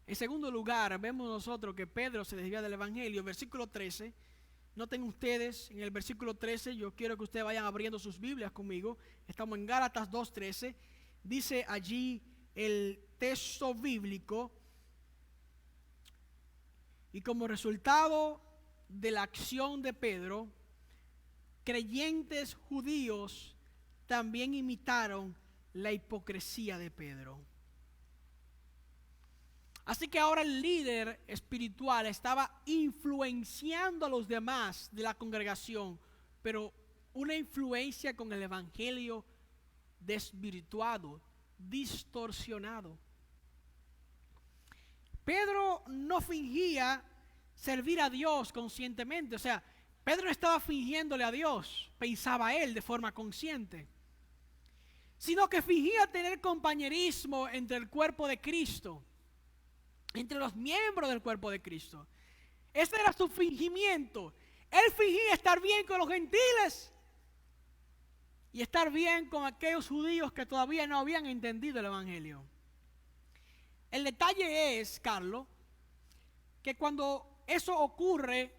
En segundo lugar, vemos nosotros que Pedro se desvía del evangelio. Versículo 13. Noten ustedes, en el versículo 13, yo quiero que ustedes vayan abriendo sus Biblias conmigo. Estamos en Gálatas 2:13. Dice allí el texto bíblico: y como resultado de la acción de Pedro, creyentes judíos también imitaron la hipocresía de Pedro. Así que ahora el líder espiritual estaba influenciando a los demás de la congregación, pero una influencia con el evangelio desvirtuado, distorsionado. Pedro no fingía servir a Dios conscientemente. O sea, Pedro no estaba fingiéndole a Dios, pensaba él de forma consciente, sino que fingía tener compañerismo entre el cuerpo de Cristo, entre los miembros del cuerpo de Cristo. Ese era su fingimiento. Él fingía estar bien con los gentiles y estar bien con aquellos judíos que todavía no habían entendido el evangelio. El detalle es, Carlos, que cuando eso ocurre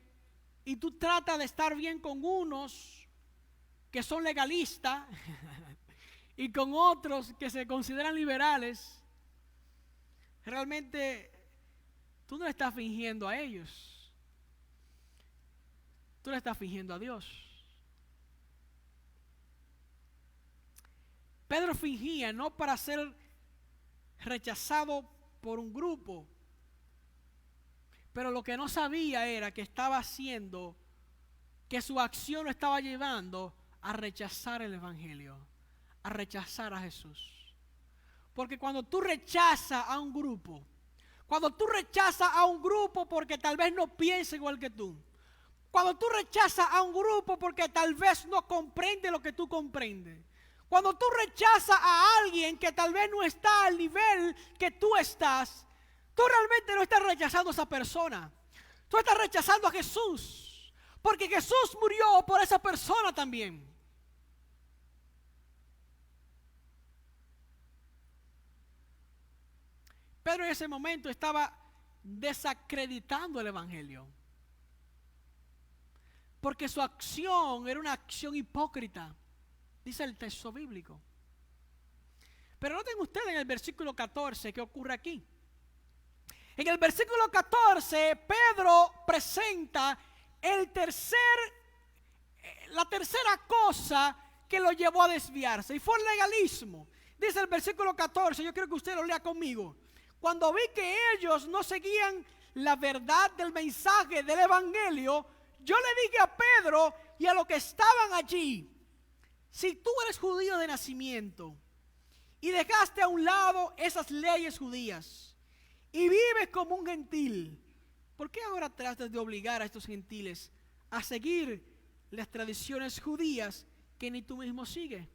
y tú tratas de estar bien con unos que son legalistas y con otros que se consideran liberales, realmente tú no le estás fingiendo a ellos, tú le estás fingiendo a Dios. Pedro fingía no para ser rechazado por un grupo, pero lo que no sabía era que estaba haciendo, que su acción lo estaba llevando a rechazar el evangelio, a rechazar a Jesús. Porque cuando tú rechazas a un grupo, porque tal vez no piensa igual que tú, cuando tú rechazas a un grupo porque tal vez no comprende lo que tú comprendes, cuando tú rechazas a alguien que tal vez no está al nivel que tú estás, tú realmente no estás rechazando a esa persona. Tú estás rechazando a Jesús. Porque Jesús murió por esa persona también. Pedro en ese momento estaba desacreditando el evangelio. Porque su acción era una acción hipócrita, dice el texto bíblico. Pero noten ustedes en el versículo 14 qué ocurre aquí. En el versículo 14, Pedro presenta la tercera cosa que lo llevó a desviarse, y fue el legalismo. Dice el versículo 14, yo quiero que usted lo lea conmigo. Cuando vi que ellos no seguían la verdad del mensaje del evangelio, yo le dije a Pedro y a los que estaban allí: si tú eres judío de nacimiento y dejaste a un lado esas leyes judías y vives como un gentil, ¿por qué ahora tratas de obligar a estos gentiles a seguir las tradiciones judías que ni tú mismo sigues?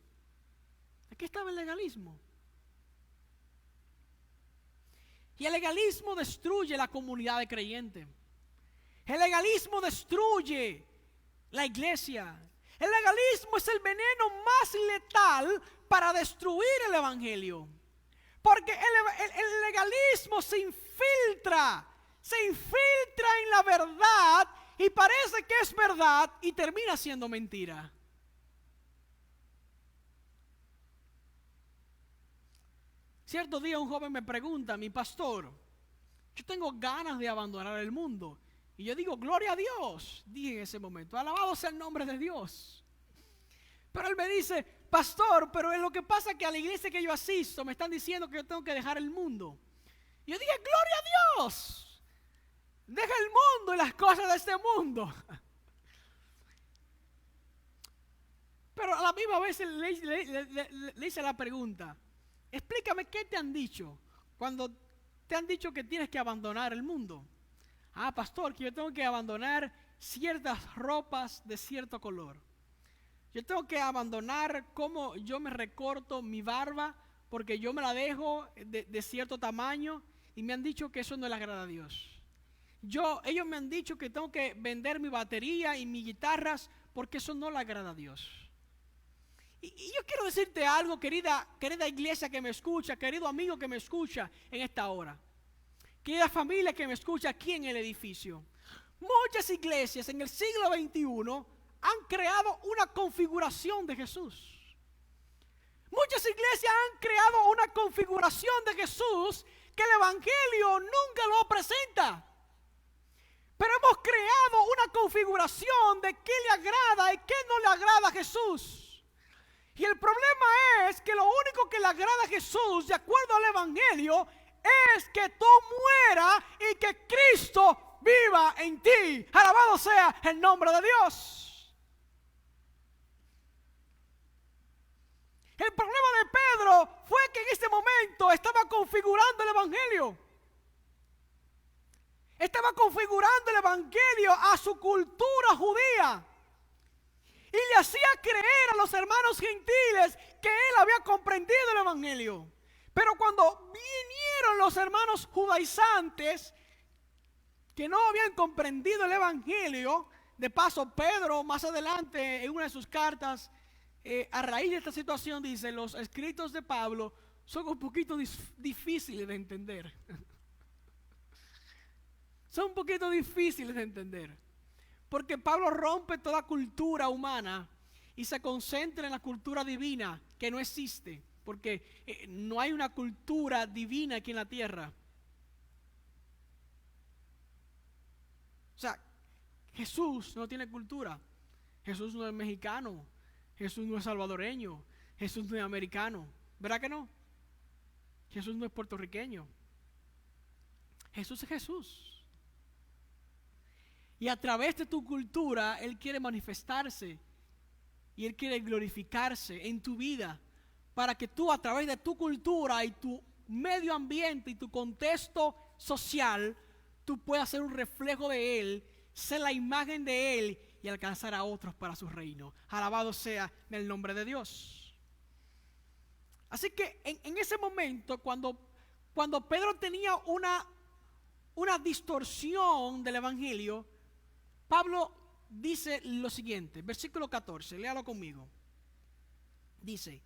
Aquí estaba el legalismo. Y el legalismo destruye la comunidad de creyentes. El legalismo destruye la iglesia. El legalismo es el veneno más letal para destruir el evangelio. Porque el legalismo se infiltra en la verdad y parece que es verdad y termina siendo mentira. Cierto día un joven me pregunta: mi pastor, yo tengo ganas de abandonar el mundo. Y yo digo: gloria a Dios. Dije en ese momento: alabado sea el nombre de Dios. Pero él me dice: pastor, pero es lo que pasa que a la iglesia que yo asisto me están diciendo que yo tengo que dejar el mundo. Y yo dije: gloria a Dios. Deja el mundo y las cosas de este mundo. Pero a la misma vez le hice la pregunta: explícame qué te han dicho cuando te han dicho que tienes que abandonar el mundo. Ah, pastor, que yo tengo que abandonar ciertas ropas de cierto color. Yo tengo que abandonar cómo yo me recorto mi barba, porque yo me la dejo de cierto tamaño, y me han dicho que eso no le agrada a Dios. Ellos me han dicho que tengo que vender mi batería y mis guitarras, porque eso no le agrada a Dios. Y yo quiero decirte algo, querida iglesia que me escucha, querido amigo que me escucha en esta hora, querida familia que me escucha aquí en el edificio. Muchas iglesias en el siglo XXI han creado una configuración de Jesús. Muchas iglesias han creado una configuración de Jesús que el evangelio nunca lo presenta. Pero hemos creado una configuración de qué le agrada y qué no le agrada a Jesús. Y el problema es que lo único que le agrada a Jesús, de acuerdo al evangelio, es que tú mueras y que Cristo viva en ti. Alabado sea el nombre de Dios. El problema de Pedro fue que en este momento estaba configurando el evangelio. Estaba configurando el evangelio a su cultura judía. Y le hacía creer a los hermanos gentiles que él había comprendido el evangelio. Pero cuando vinieron los hermanos judaizantes que no habían comprendido el evangelio, de paso Pedro más adelante en una de sus cartas, a raíz de esta situación, dice: los escritos de Pablo son un poquito difíciles de entender. Son un poquito difíciles de entender. Porque Pablo rompe toda cultura humana y se concentra en la cultura divina, que no existe. Porque no hay una cultura divina aquí en la tierra. O sea, Jesús no tiene cultura. Jesús no es mexicano. Jesús no es salvadoreño. Jesús no es americano. ¿Verdad que no? Jesús no es puertorriqueño. Jesús es Jesús. Y a través de tu cultura, Él quiere manifestarse. Y Él quiere glorificarse en tu vida. Para que tú, a través de tu cultura y tu medio ambiente y tu contexto social, tú puedas ser un reflejo de Él, ser la imagen de Él y alcanzar a otros para su reino. Alabado sea el nombre de Dios. Así que en ese momento, cuando Pedro tenía una distorsión del evangelio, Pablo dice lo siguiente, versículo 14, léalo conmigo. Dice,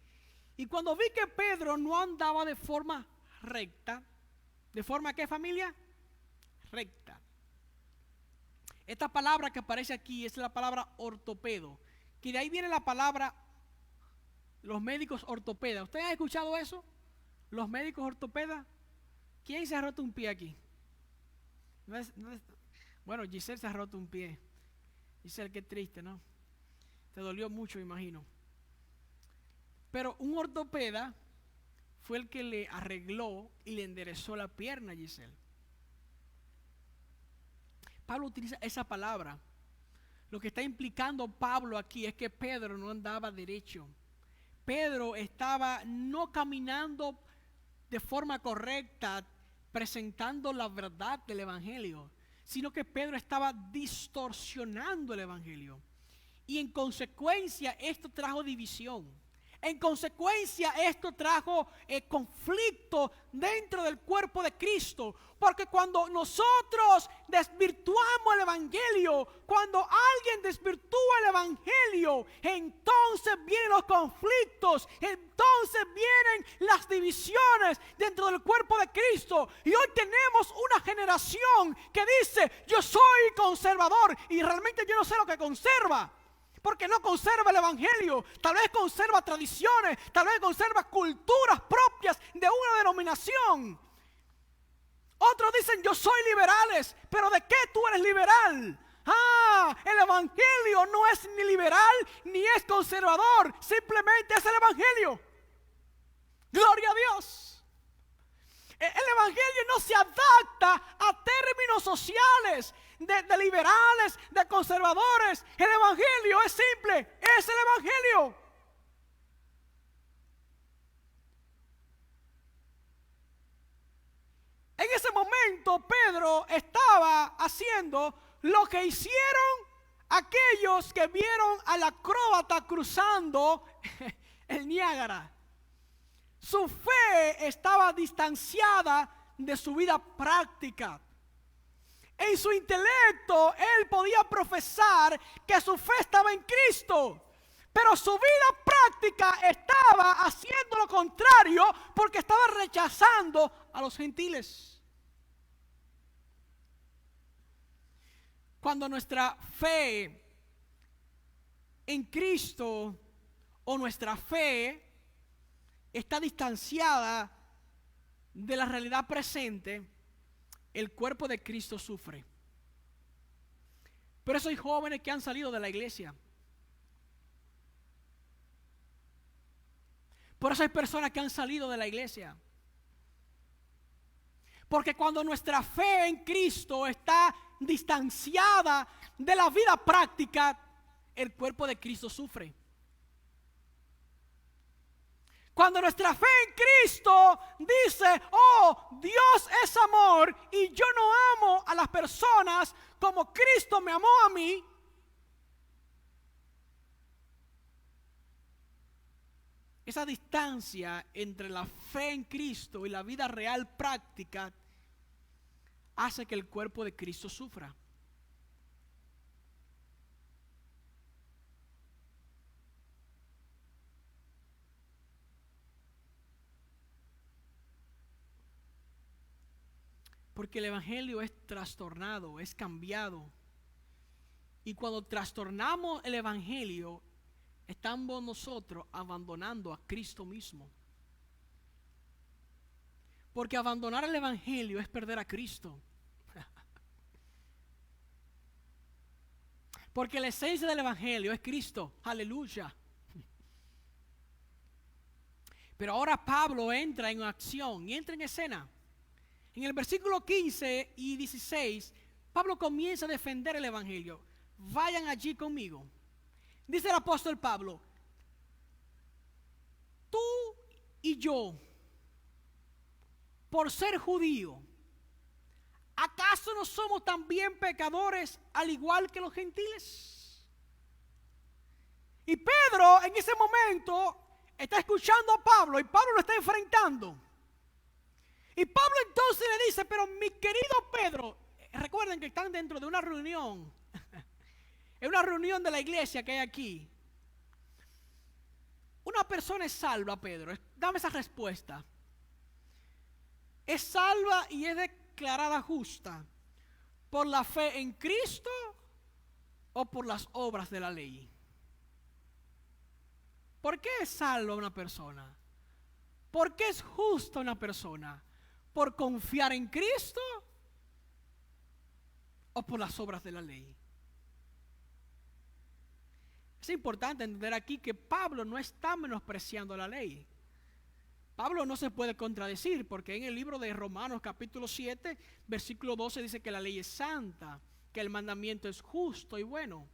y cuando vi que Pedro no andaba de forma recta, ¿de forma qué, familia? Recta. Esta palabra que aparece aquí es la palabra ortopedo, que de ahí viene la palabra los médicos ortopedas. ¿Ustedes han escuchado eso? Los médicos ortopedas. ¿Quién se ha roto un pie aquí? Bueno, Giselle se ha roto un pie. Giselle, qué triste, ¿no? Te dolió mucho, imagino. Pero un ortopeda fue el que le arregló y le enderezó la pierna a Giselle. Pablo utiliza esa palabra. Lo que está implicando Pablo aquí es que Pedro no andaba derecho. Pedro estaba no caminando de forma correcta, presentando la verdad del evangelio, sino que Pedro estaba distorsionando el evangelio. Y en consecuencia esto trajo división. En consecuencia esto trajo conflicto dentro del cuerpo de Cristo. Porque cuando nosotros desvirtuamos el evangelio, cuando alguien desvirtúa el evangelio, entonces vienen los conflictos, entonces vienen las divisiones dentro del cuerpo de Cristo. Y hoy tenemos una generación que dice, yo soy conservador, y realmente yo no sé lo que conserva. Porque no conserva el evangelio, tal vez conserva tradiciones, tal vez conserva culturas propias de una denominación. Otros dicen, yo soy liberales, pero ¿de qué tú eres liberal? El evangelio no es ni liberal ni es conservador, simplemente es el evangelio. Gloria a Dios. El evangelio no se adapta a términos sociales de liberales, de conservadores. El evangelio es simple, es el evangelio. En ese momento Pedro estaba haciendo lo que hicieron aquellos que vieron al acróbata cruzando el Niágara. Su fe estaba distanciada de su vida práctica. En su intelecto él podía profesar que su fe estaba en Cristo, pero su vida práctica estaba haciendo lo contrario porque estaba rechazando a los gentiles. Cuando nuestra fe en Cristo o nuestra fe está distanciada de la realidad presente, el cuerpo de Cristo sufre. Por eso hay jóvenes que han salido de la iglesia. Por eso hay personas que han salido de la iglesia. Porque cuando nuestra fe en Cristo está distanciada de la vida práctica, el cuerpo de Cristo sufre. Cuando nuestra fe en Cristo dice, oh, Dios es amor y yo no amo a las personas como Cristo me amó a mí, esa distancia entre la fe en Cristo y la vida real práctica hace que el cuerpo de Cristo sufra. Porque el evangelio es trastornado, es cambiado. Y cuando trastornamos el evangelio, estamos nosotros abandonando a Cristo mismo. Porque abandonar el evangelio es perder a Cristo. Porque la esencia del evangelio es Cristo. Aleluya. Pero ahora Pablo entra en acción y entra en escena. En el versículo 15 y 16, Pablo comienza a defender el evangelio. Vayan allí conmigo. Dice el apóstol Pablo, tú y yo, por ser judío, ¿acaso no somos también pecadores al igual que los gentiles? Y Pedro en ese momento está escuchando a Pablo y Pablo lo está enfrentando. Y Pablo entonces le dice, pero mi querido Pedro, recuerden que están dentro de una reunión, es una reunión de la iglesia que hay aquí. Una persona es salva, Pedro, dame esa respuesta. Es salva y es declarada justa por la fe en Cristo o por las obras de la ley. ¿Por qué es salva una persona? ¿Por qué es justa una persona? ¿Por confiar en Cristo o por las obras de la ley? Es importante entender aquí que Pablo no está menospreciando la ley. Pablo no se puede contradecir, porque en el libro de Romanos capítulo 7, versículo 12 dice que la ley es santa, que el mandamiento es justo y bueno.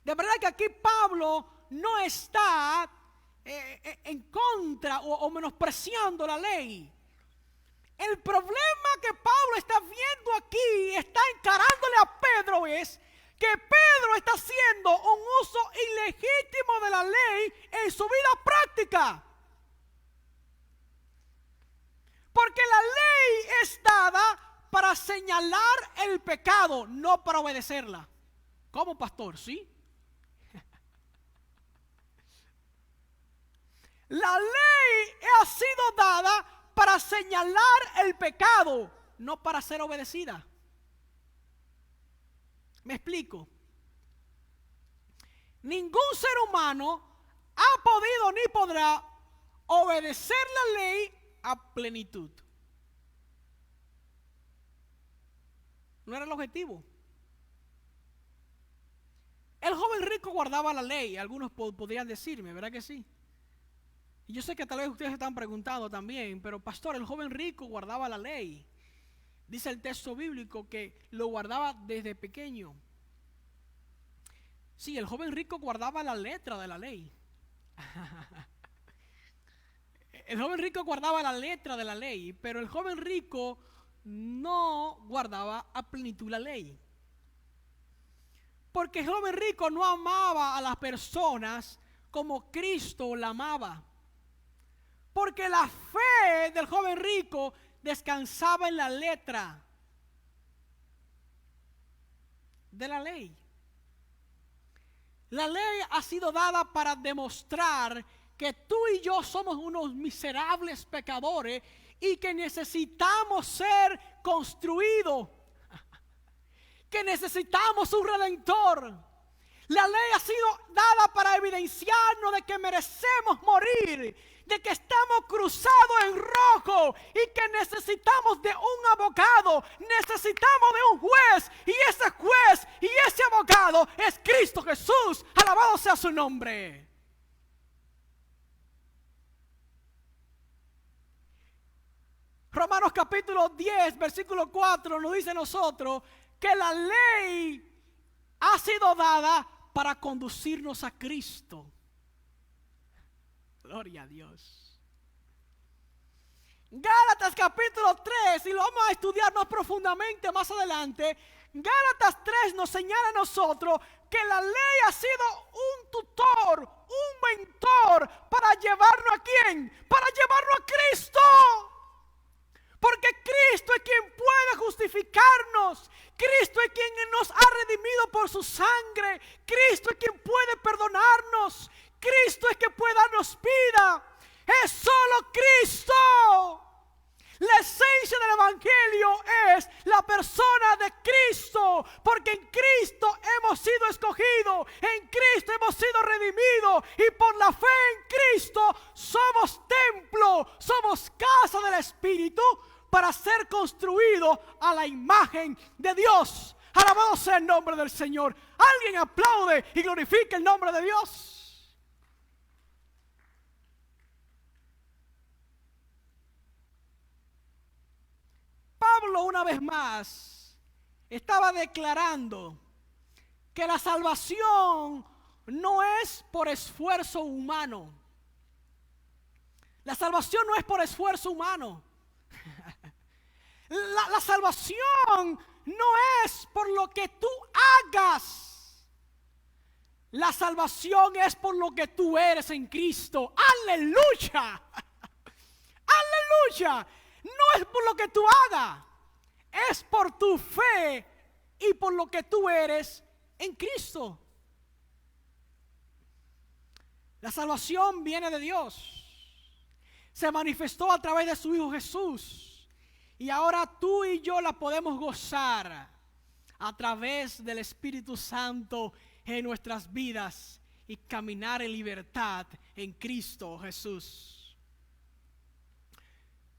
De verdad que aquí Pablo no está en contra o menospreciando la ley. El problema que Pablo está viendo aquí, está encarándole a Pedro, es que Pedro está haciendo un uso ilegítimo de la ley en su vida práctica. Porque la ley es dada para señalar el pecado, no para obedecerla. ¿Cómo, pastor? ¿Sí? La ley ha sido dada para señalar el pecado, no para ser obedecida. Me explico. Ningún ser humano ha podido ni podrá obedecer la ley a plenitud. No era el objetivo. El joven rico guardaba la ley, algunos podrían decirme, ¿verdad que sí? Y yo sé que tal vez ustedes están preguntando también, pero pastor, el joven rico guardaba la ley. Dice el texto bíblico que lo guardaba desde pequeño. Sí, el joven rico guardaba la letra de la ley. El joven rico guardaba la letra de la ley, pero el joven rico no guardaba a plenitud la ley. Porque el joven rico no amaba a las personas como Cristo la amaba. Porque la fe del joven rico descansaba en la letra de la ley. La ley ha sido dada para demostrar que tú y yo somos unos miserables pecadores y que necesitamos ser construidos, que necesitamos un redentor. La ley ha sido dada para evidenciarnos de que merecemos morir, de que estamos cruzados en rojo y que necesitamos de un abogado, necesitamos de un juez, y ese juez y ese abogado es Cristo Jesús. Alabado sea su nombre. Romanos capítulo 10, versículo 4 nos dice a nosotros que la ley ha sido dada para conducirnos a Cristo. Gloria a Dios. Gálatas capítulo 3, y lo vamos a estudiar más profundamente más adelante. Gálatas 3 nos señala a nosotros que la ley ha sido un tutor, un mentor para llevarnos ¿a quién? Para llevarnos a Cristo. Porque Cristo es quien puede justificarnos. Cristo es quien nos ha redimido por su sangre. Cristo es quien puede perdonarnos. Cristo es quien puede darnos vida. Es solo Cristo. La esencia del evangelio es la persona de Cristo, porque en Cristo hemos sido escogidos, en Cristo hemos sido redimidos, y por la fe en Cristo somos templo, somos casa del Espíritu para ser construidos a la imagen de Dios. Alabado sea el nombre del Señor. Alguien aplaude y glorifica el nombre de Dios. Pablo, una vez más, estaba declarando que la salvación no es por esfuerzo humano. La salvación no es por esfuerzo humano. La salvación no es por lo que tú hagas. La salvación es por lo que tú eres en Cristo. ¡Aleluya! ¡Aleluya! no es por lo que tú hagas, es por tu fe y por lo que tú eres en Cristo. La salvación viene de Dios. Se manifestó a través de su Hijo Jesús. Y ahora tú y yo la podemos gozar a través del Espíritu Santo en nuestras vidas y caminar en libertad en Cristo Jesús.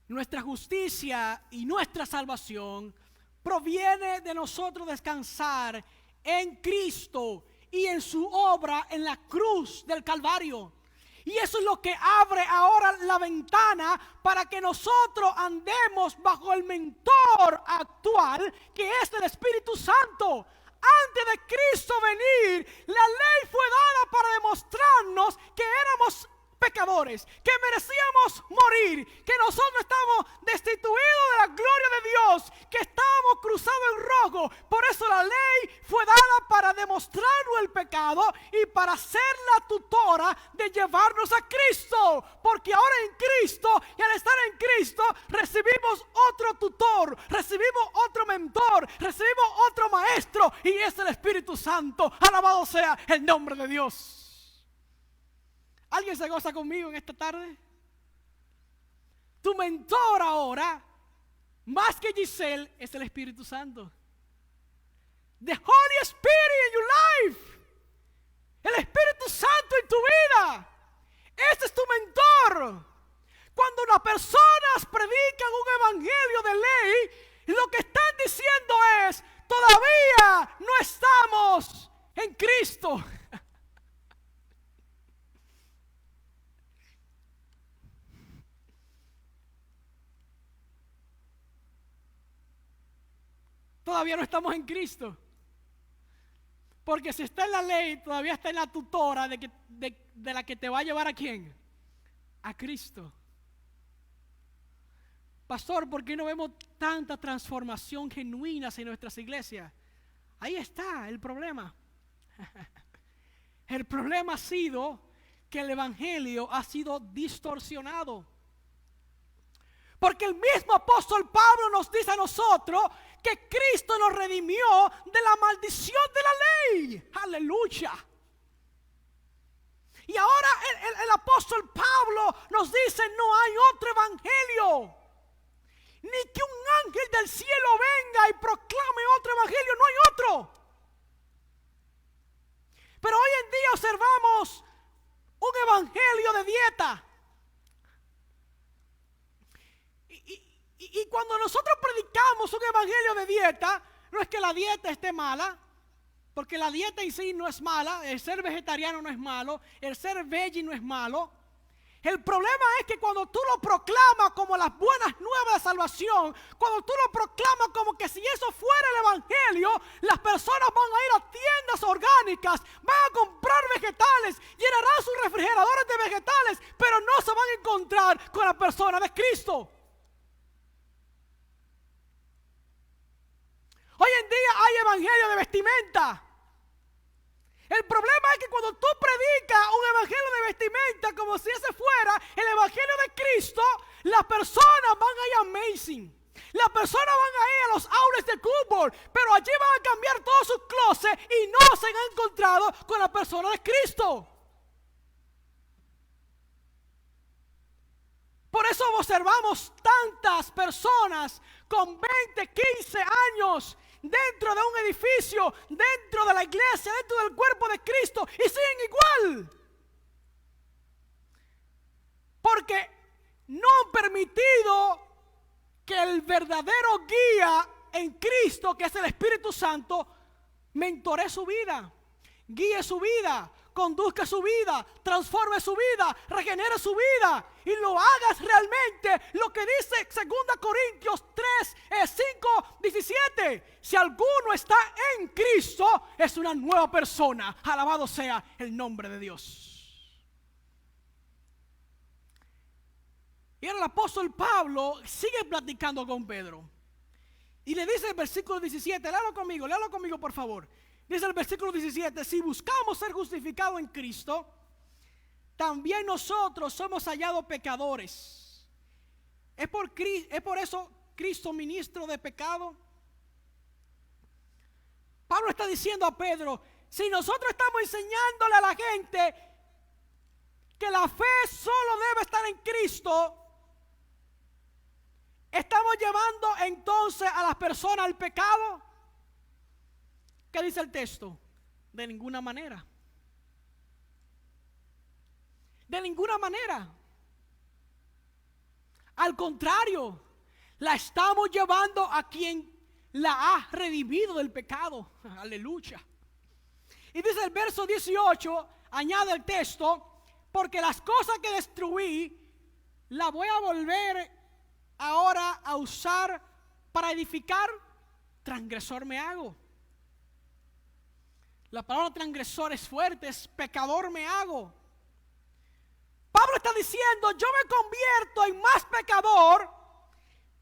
Nuestra justicia y nuestra salvación proviene de nosotros descansar en Cristo y en su obra en la cruz del Calvario. Y eso es lo que abre ahora la ventana para que nosotros andemos bajo el mentor actual, que es el Espíritu Santo. Antes de Cristo venir, la ley fue dada para demostrarnos que éramos pecadores, que merecíamos morir, que nosotros estamos destituidos de la gloria de Dios, que estábamos cruzados en rojo. Por eso la ley fue dada para demostrarnos el pecado y para ser la tutora de llevarnos a Cristo. Porque ahora en Cristo, y al estar en Cristo, recibimos otro tutor, recibimos otro mentor, recibimos otro maestro, y es el Espíritu Santo. Alabado sea el nombre de Dios. ¿Alguien se goza conmigo en esta tarde? Tu mentor ahora, más que Giselle, es el Espíritu Santo. The Holy Spirit in your life. El Espíritu Santo en tu vida. Este es tu mentor. Cuando las personas predican un evangelio de ley, lo que están diciendo es: todavía no estamos en Cristo. Todavía no estamos en Cristo. Porque si está en la ley, todavía está en la tutora de la que te va a llevar ¿a quién? A Cristo. Pastor, ¿por qué no vemos tanta transformación genuina en nuestras iglesias? Ahí está el problema. El problema ha sido que el evangelio ha sido distorsionado. Porque el mismo apóstol Pablo nos dice a nosotros que Cristo nos redimió de la maldición de la ley. Aleluya. Y ahora el apóstol Pablo nos dice: no hay otro evangelio, ni que un ángel del cielo venga y proclame otro evangelio. No hay otro. Pero hoy en día observamos un evangelio de dieta. Y cuando nosotros predicamos un evangelio de dieta, no es que la dieta esté mala, porque la dieta en sí no es mala, el ser vegetariano no es malo, el ser veggie no es malo. El problema es que cuando tú lo proclamas como las buenas nuevas de salvación, cuando tú lo proclamas como que si eso fuera el evangelio, las personas van a ir a tiendas orgánicas, van a comprar vegetales, llenarán sus refrigeradores de vegetales, pero no se van a encontrar con la persona de Cristo. Hoy en día hay evangelio de vestimenta. El problema es que cuando tú predicas un evangelio de vestimenta como si ese fuera el evangelio de Cristo, las personas van a ir a Amazing. Las personas van a ir a los outlets de Coolboard, pero allí van a cambiar todos sus closets y no se han encontrado con la persona de Cristo. Por eso observamos tantas personas con 20, 15 años dentro de un edificio, dentro de la iglesia, dentro del cuerpo de Cristo, y siguen igual. Porque no han permitido que el verdadero guía en Cristo, que es el Espíritu Santo, mentoree su vida, guíe su vida, conduzca su vida, transforme su vida, regenere su vida y lo hagas realmente lo que dice 2 Corintios 17. Si alguno está en Cristo, es una nueva persona. Alabado sea el nombre de Dios. Y ahora el apóstol Pablo sigue platicando con Pedro y le dice el versículo 17, léalo conmigo por favor. Dice el versículo 17: si buscamos ser justificados en Cristo, también nosotros somos hallados pecadores. ¿Es por eso Cristo ministro de pecado? Pablo está diciendo a Pedro, si nosotros estamos enseñándole a la gente que la fe solo debe estar en Cristo, ¿estamos llevando entonces a las personas al pecado? ¿Qué dice el texto? De ninguna manera. De ninguna manera. Al contrario, la estamos llevando a quien la ha redimido del pecado. Aleluya. Y dice el verso 18, añade el texto, porque las cosas que destruí, las voy a volver ahora a usar para edificar. Transgresor me hago. La palabra transgresor es fuerte, es pecador me hago. Pablo está diciendo, yo me convierto en más pecador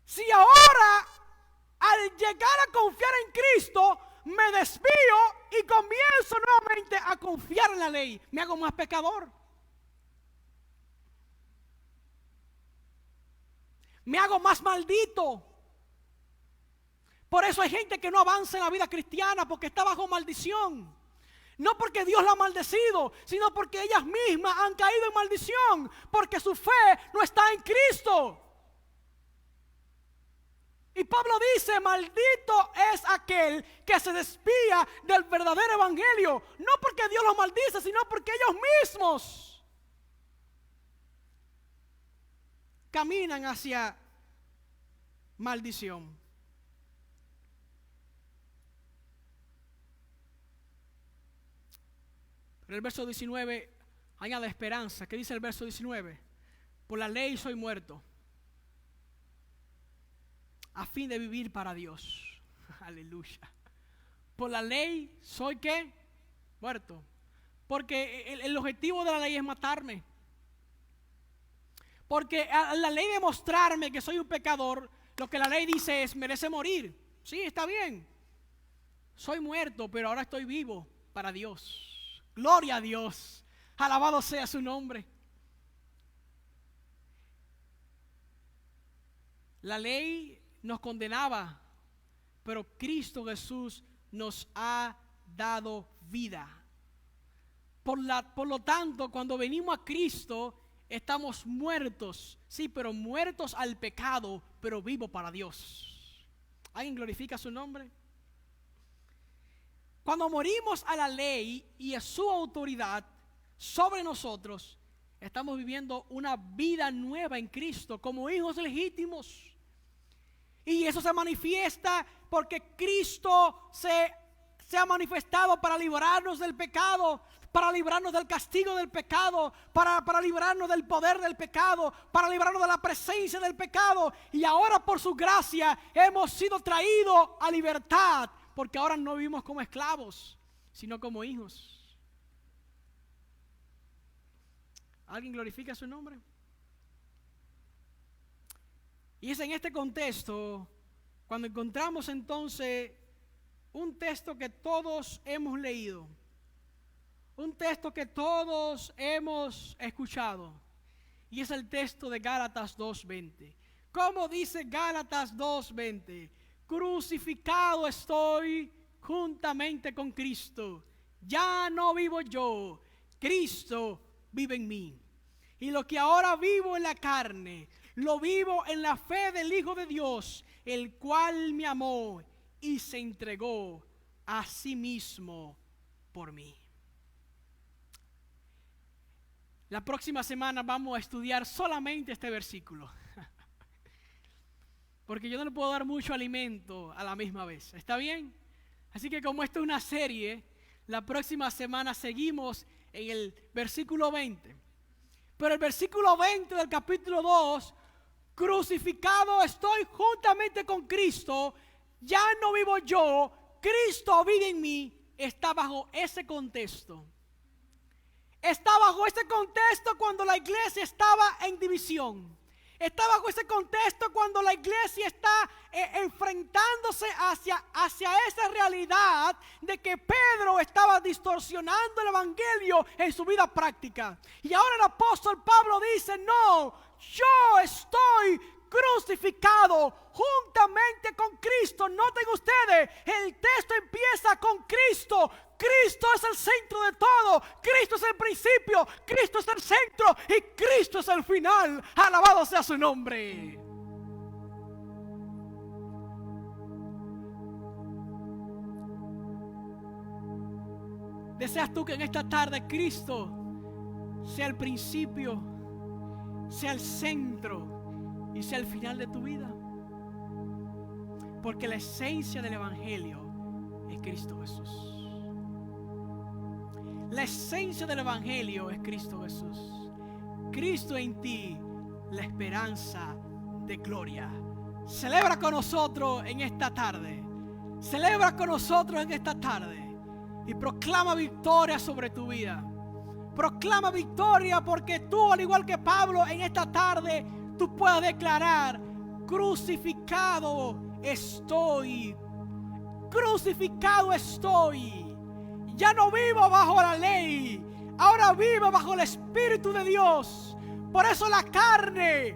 si ahora al llegar a confiar en Cristo me desvío y comienzo nuevamente a confiar en la ley. Me hago más pecador. Me hago más maldito. Por eso hay gente que no avanza en la vida cristiana porque está bajo maldición. No porque Dios la ha maldecido, sino porque ellas mismas han caído en maldición, porque su fe no está en Cristo. Y Pablo dice, maldito es aquel que se desvía del verdadero evangelio. No porque Dios los maldice, sino porque ellos mismos caminan hacia maldición. Pero el verso 19 añade esperanza. ¿Qué dice el verso 19? Por la ley soy muerto, a fin de vivir para Dios. Aleluya. Por la ley soy ¿qué? Muerto. Porque el objetivo de la ley es matarme. Porque a la ley de mostrarme que soy un pecador, lo que la ley dice es merece morir. Sí, está bien. Soy muerto, pero ahora estoy vivo para Dios. Gloria a Dios. Alabado sea su nombre. La ley nos condenaba, pero Cristo Jesús nos ha dado vida. Por lo tanto, cuando venimos a Cristo, estamos muertos, sí, pero muertos al pecado, pero vivos para Dios. ¿Alguien glorifica su nombre? Cuando morimos a la ley y a su autoridad sobre nosotros, estamos viviendo una vida nueva en Cristo como hijos legítimos. Y eso se manifiesta porque Cristo se ha manifestado para librarnos del pecado, para librarnos del castigo del pecado, para librarnos del poder del pecado, para librarnos de la presencia del pecado. Y ahora por su gracia hemos sido traídos a libertad, porque ahora no vivimos como esclavos, sino como hijos. ¿Alguien glorifica su nombre? Y es en este contexto cuando encontramos entonces un texto que todos hemos leído, un texto que todos hemos escuchado, y es el texto de Gálatas 2:20. ¿Cómo dice Gálatas 2:20? Crucificado estoy juntamente con Cristo. Ya no vivo yo, Cristo vive en mí. Y lo que ahora vivo en la carne, lo vivo en la fe del Hijo de Dios, el cual me amó y se entregó a sí mismo por mí. La próxima semana vamos a estudiar solamente este versículo. Porque yo no le puedo dar mucho alimento a la misma vez. ¿Está bien? Así que como esto es una serie, la próxima semana seguimos en el versículo 20. Pero el versículo 20 del capítulo 2, crucificado estoy juntamente con Cristo, ya no vivo yo, Cristo vive en mí, está bajo ese contexto. Está bajo ese contexto cuando la iglesia estaba en división. Está bajo ese contexto cuando la iglesia está enfrentándose hacia esa realidad de que Pedro estaba distorsionando el evangelio en su vida práctica. Y ahora el apóstol Pablo dice, no, yo estoy crucificado juntamente con Cristo. Noten ustedes, el texto empieza con Cristo. Cristo es el centro de todo. Cristo es el principio, Cristo es el centro y Cristo es el final. Alabado sea su nombre. ¿Deseas tú que en esta tarde Cristo sea el principio, sea el centro y sea el final de tu vida? Porque la esencia del Evangelio es Cristo Jesús. La esencia del Evangelio es Cristo Jesús. Cristo en ti, la esperanza de gloria. Celebra con nosotros en esta tarde. Celebra con nosotros en esta tarde. Y proclama victoria sobre tu vida. Proclama victoria porque tú, al igual que Pablo, en esta tarde, tú puedas declarar: crucificado estoy. Crucificado estoy. Ya no vivo bajo la ley. Ahora vivo bajo el Espíritu de Dios. Por eso la carne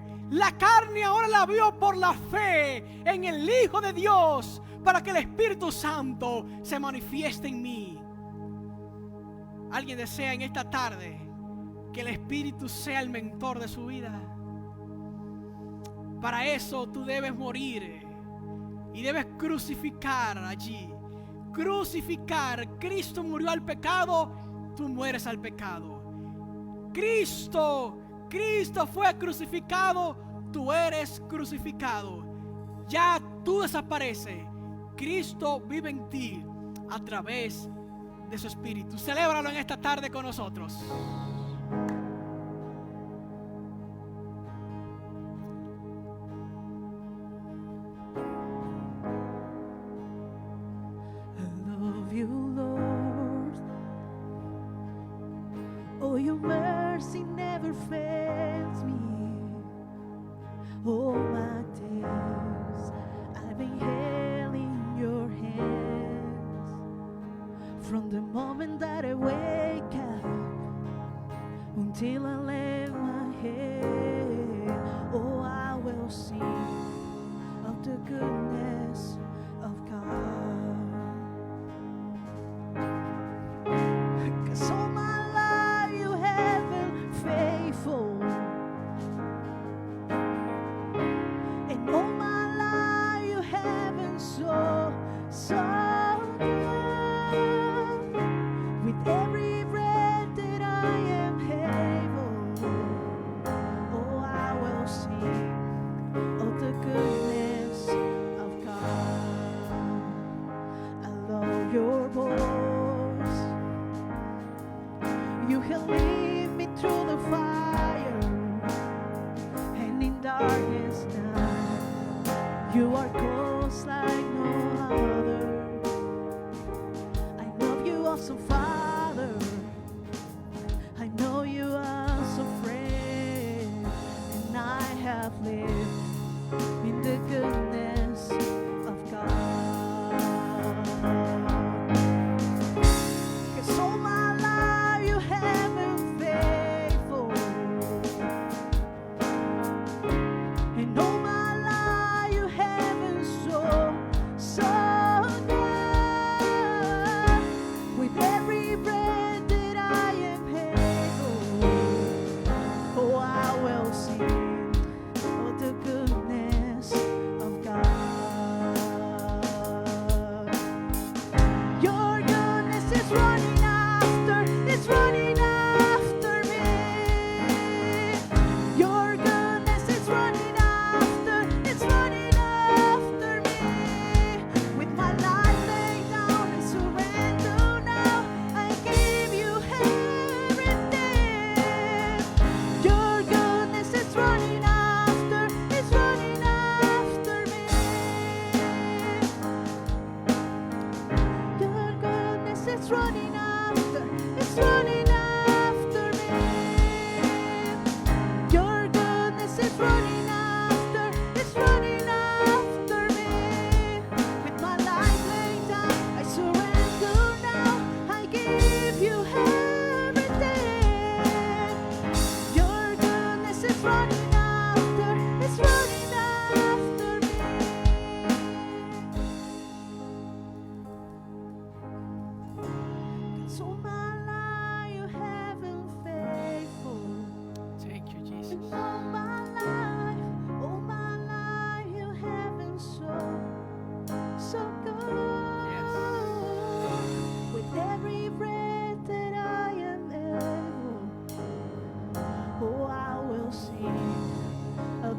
ahora la vivo por la fe en el Hijo de Dios, para que el Espíritu Santo se manifieste en mí. ¿Alguien desea en esta tarde que el Espíritu sea el mentor de su vida? Para eso tú debes morir y debes crucificar allí. Crucificar. Cristo murió al pecado, tú mueres al pecado. Cristo fue crucificado, tú eres crucificado. Ya tú desapareces. Cristo vive en ti a través de su Espíritu. Celébralo en esta tarde con nosotros. You, Lord. Oh, your mercy never fails me. All my days I've been held in your hands. From the moment that I wake up until I lay my head, oh, I will sing of the goodness of God. All my life you have been faithful, and all my life you have been so good. With every breath that I am able, oh, I will sing of the goodness of God. I love your voice. You can lead me through the fire and in darkness now. You are close like no other. I love you also, Father. I know you as a friend, and I have lived in the goodness of God. 'Cause all my life you have been faithful, and all my life you have been so good. With every breath that I am able, oh, I will sing of the goodness of God. Your goodness is running after, it's running after me. Your goodness is running after, it's running after me. With my life laid down and surrender now, I give you everything. Your goodness is running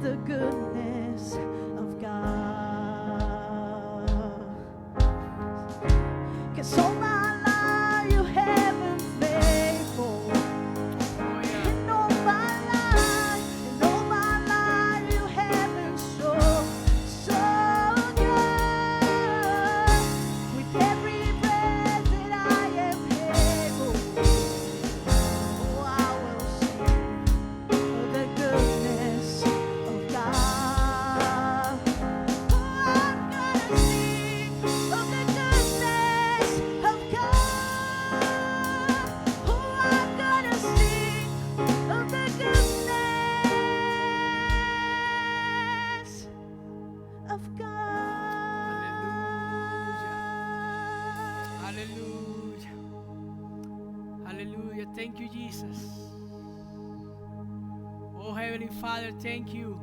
the goodness of God. 'Cause all my life you have been faithful. And all my life you have been so good. With every breath that I am able, oh, I will sing of the goodness of God. Oh, I'm gonna sing of the goodness of God. Oh, I'm gonna sing of the goodness of God. Hallelujah. Hallelujah. Thank you, Jesus. Oh, Heavenly Father, thank you.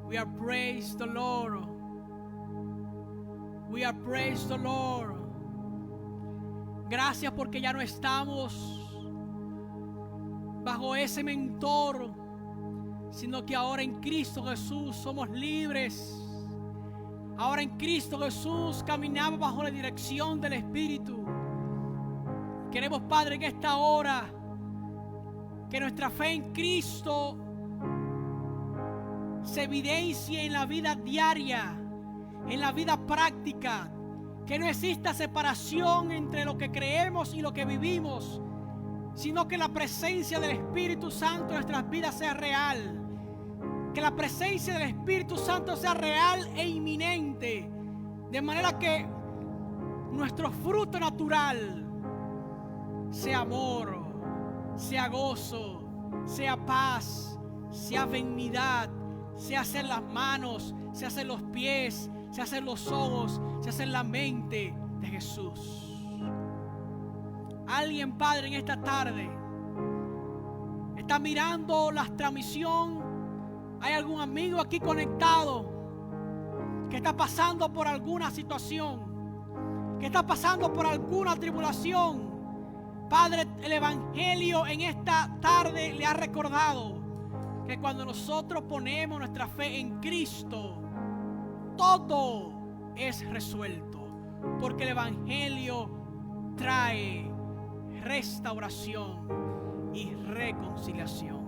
We are praised the Lord. We are praised the Lord. Gracias porque ya no estamos bajo ese mentor, sino que ahora en Cristo Jesús somos libres. Ahora en Cristo Jesús caminamos bajo la dirección del Espíritu. Queremos, Padre, en esta hora que nuestra fe en Cristo se evidencie en la vida diaria, en la vida práctica, que no exista separación entre lo que creemos y lo que vivimos, sino que la presencia del Espíritu Santo en nuestras vidas sea real. Que la presencia del Espíritu Santo sea real e inminente, de manera que nuestro fruto natural sea amor, sea gozo, sea paz, sea benignidad, sea hacer las manos, sea hacer los pies, sea hacer los ojos, sea hacer la mente de Jesús. Alguien, Padre, en esta tarde está mirando la transmisión. ¿Hay algún amigo aquí conectado que está pasando por alguna situación, que está pasando por alguna tribulación? Padre, el Evangelio en esta tarde le ha recordado que cuando nosotros ponemos nuestra fe en Cristo, todo es resuelto, porque el Evangelio trae restauración y reconciliación.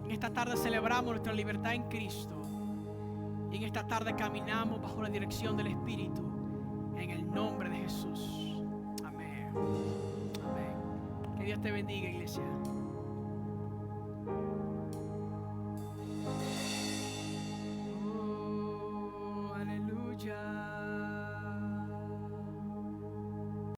En esta tarde celebramos nuestra libertad en Cristo, y en esta tarde caminamos bajo la dirección del Espíritu, en el nombre de Jesús. Amén. Amén. Que Dios te bendiga, iglesia.